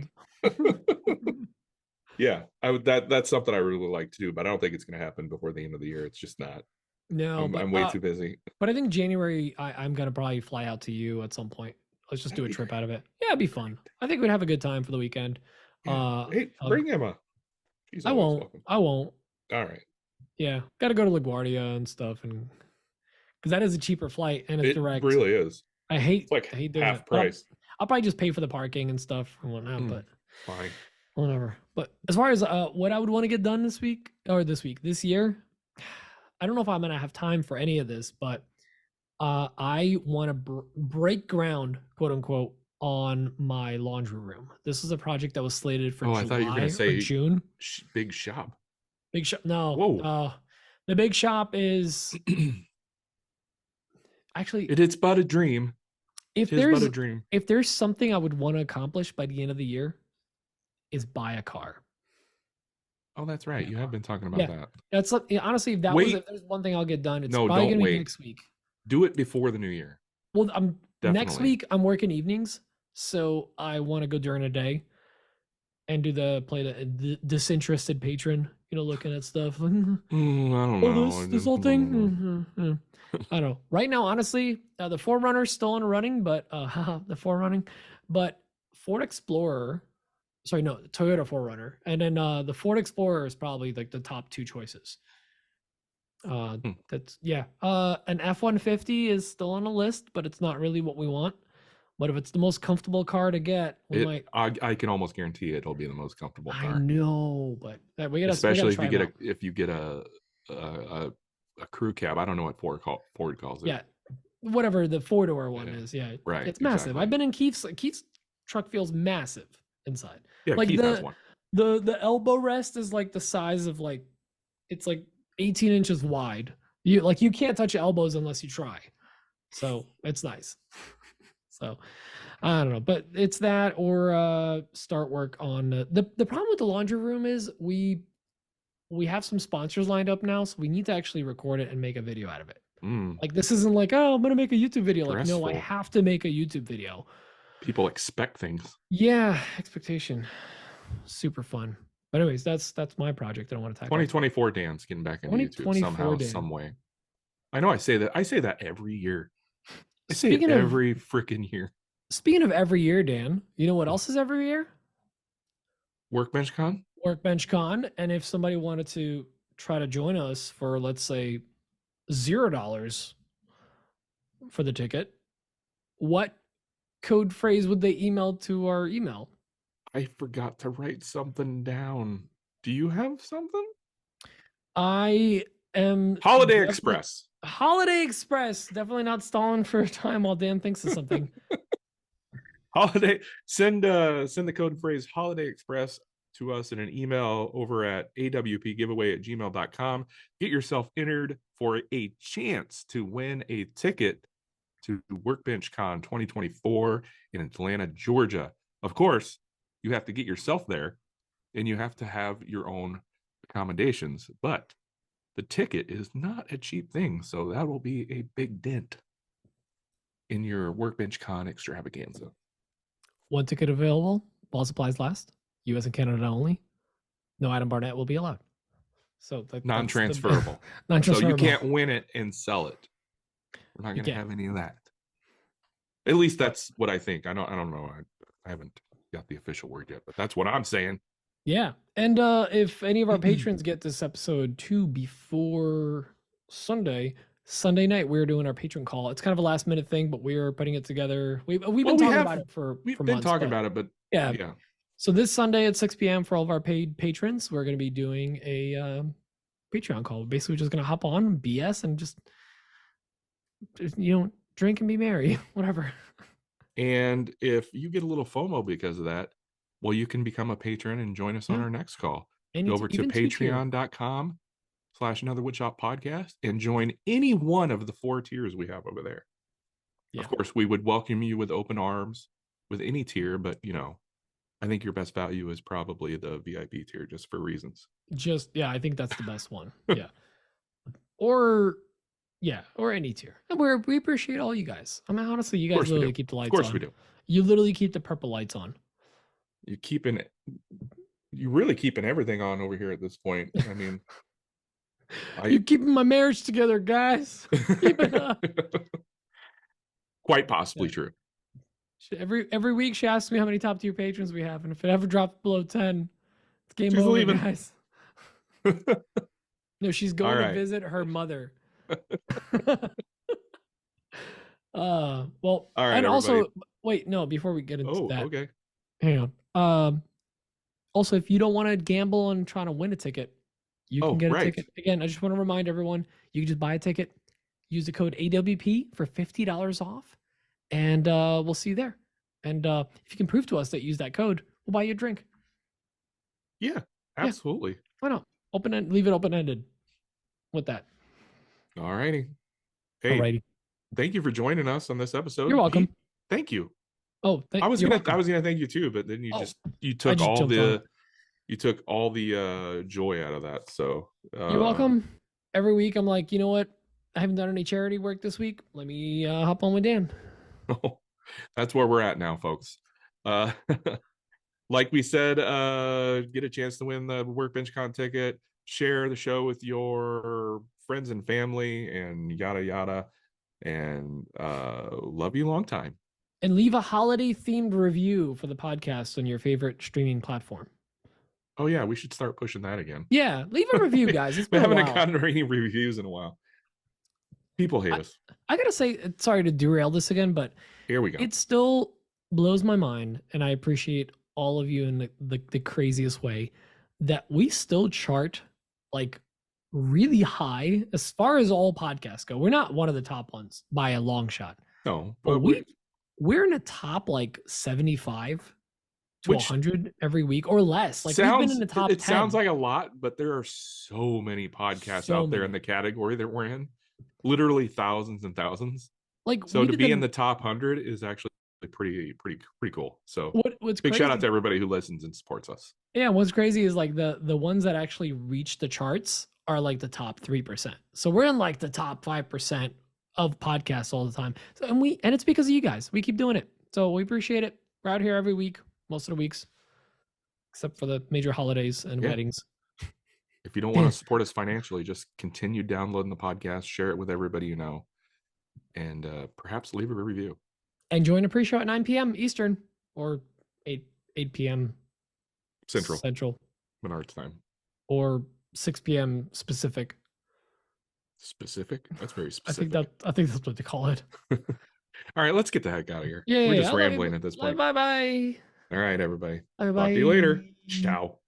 Yeah, that's something I really like to do, but I don't think it's going to happen before the end of the year. It's just not. No, I'm way too busy. But I think January, I'm going to probably fly out to you at some point. Let's just do a trip out of it. Yeah, it'd be fun. I think we'd have a good time for the weekend. Yeah. Hey, bring Emma. I won't. Welcome. I won't. All right. Yeah, got to go to LaGuardia and stuff, and because that is a cheaper flight and it's direct. It really is. I hate doing half price. I'll probably just pay for the parking and stuff and whatnot, but fine. Whatever. But as far as what I would want to get done this year, I don't know if I'm gonna have time for any of this, but I want to break ground, quote unquote, on my laundry room. This is a project that was slated for July I thought you were gonna say June. Big shop. Big shop. No. The big shop is actually it's but a dream. If there's something I would want to accomplish by the end of the year, is buy a car. Oh, that's right. You have been talking about that. That's honestly, if there's one thing I'll get done, it's probably gonna be next week. Do it before the new year. Well, next week I'm working evenings, so I want to go during the day and play the disinterested patron, looking at stuff. I don't know. This whole thing. I don't know. Right now, honestly, the 4Runner's still in running, but but Ford Explorer. Sorry, no, Toyota 4Runner, and then the Ford Explorer is probably like the top two choices. That's an F-150 is still on the list, but it's not really what we want. But if it's the most comfortable car to get, I can almost guarantee it'll be the most comfortable car. I know, but especially if you get a crew cab. I don't know what Ford calls it. Yeah, whatever the 4-door one is. Yeah, right. It's massive. Exactly. I've been in Keith's truck feels massive inside. Yeah, like Keith has one. The elbow rest is like the size of it's like 18 inches wide. You can't touch your elbows unless you try. So it's nice. So I don't know, but it's that or start work on the problem with the laundry room is we have some sponsors lined up now, so we need to actually record it and make a video out of it. Like this isn't like, oh, I'm gonna make a YouTube video. Like, no, I have to make a YouTube video. People expect things. Yeah, expectation. Super fun. But anyways, that's my project that I want to tackle. 2024 Dan's getting back into YouTube somehow, some way. I know I say that every year. I say it every freaking year. Speaking of every year, Dan, you know what else is every year? Workbench Con. Workbench Con. And if somebody wanted to try to join us for, let's say, $0 for the ticket, what code phrase would they email to our email? I forgot to write something down. Do you have something? I am Holiday Express. Holiday Express. Definitely not stalling for time while Dan thinks of something. Send the code phrase Holiday Express to us in an email over at awpgiveaway@gmail.com. Get yourself entered for a chance to win a ticket to Workbench Con 2024 in Atlanta, Georgia. Of course, you have to get yourself there and you have to have your own accommodations, but the ticket is not a cheap thing, so that will be a big dent in your Workbench Con extravaganza. One ticket available, while supplies last, US and Canada only. No Adam Barnett will be allowed. So non-transferable. So you can't win it and sell it. We're not going to have any of that. At least that's what I think. I don't know. I haven't got the official word yet, but that's what I'm saying. Yeah. And if any of our patrons get this episode too before Sunday, Sunday night we're doing our patron call. It's kind of a last minute thing, but we're putting it together. We've been talking about it for been months, talking about it, but yeah. So this Sunday at 6 p.m. for all of our paid patrons, we're going to be doing a Patreon call. Basically, we're just going to hop on, BS, and just drink and be merry, whatever. And if you get a little FOMO because of that, well, you can become a patron and join us on our next call. Go over to patreon.com/anotherwoodshop podcast and join any one of the 4 tiers we have over there. Yeah. Of course, we would welcome you with open arms with any tier, but I think your best value is probably the VIP tier, just for reasons. I think that's the best one. Yeah. Or any tier. And we appreciate all you guys. I mean, honestly, you guys literally keep the lights on. Of course we do. You literally keep the purple lights on. You're really keeping everything on over here at this point. I mean, you're keeping my marriage together, guys. Keep it up. Quite possibly true. Every week she asks me how many top tier patrons we have, and if it ever drops below 10, it's game over, leaving. Guys. No, she's going to visit her mother. Well, all right, and also everybody. Wait, no, before we get into that. Okay. Hang on. Also, if you don't want to gamble and try to win a ticket, you can get a ticket. Again, I just want to remind everyone, you can just buy a ticket, use the code AWP for $50 off, and we'll see you there. And if you can prove to us that you use that code, we'll buy you a drink. Yeah, absolutely. Yeah. Why not? Leave it open-ended with that. All righty. Hey, thank you for joining us on this episode. You're welcome. Thank you. Oh, I was gonna thank you too, but then you took all the joy out of that. So you're welcome. Every week I'm like, you know what? I haven't done any charity work this week. Let me hop on with Dan. Oh, that's where we're at now, folks. Like we said, get a chance to win the Workbench Con ticket. Share the show with your friends and family, and yada yada. And love you long time. And leave a holiday-themed review for the podcast on your favorite streaming platform. Oh, yeah. We should start pushing that again. Yeah. Leave a review, guys. We haven't gotten any reviews in a while. People hate us. I got to say, sorry to derail this again, but here we go. It still blows my mind, and I appreciate all of you in the craziest way, that we still chart like really high as far as all podcasts go. We're not one of the top ones by a long shot. No, but we're in the top like 75 to 100 every week or less. Like we've been in the top 10. It sounds like a lot, but there are so many podcasts out there in the category that we're in. Literally thousands and thousands. Like, so to be in the top 100 is actually pretty cool. So what's big crazy, shout out to everybody who listens and supports us. Yeah, what's crazy is like the ones that actually reach the charts are like the top 3%. So we're in like the top 5% of podcasts all the time. So and it's because of you guys. We keep doing it. So we appreciate it. We're out here every week, most of the weeks, except for the major holidays and weddings. If you don't want to support us financially, just continue downloading the podcast, share it with everybody you know, and perhaps leave a review. And join a pre-show at 9 p.m. Eastern or 8 p.m. Central. Menards time. Or 6 p.m. Pacific. Specific? That's very specific. I think that's what they call it. All right, let's get the heck out of here. Yeah, we're just rambling at this point. Bye. All right, everybody. Bye. Talk to you later. Ciao.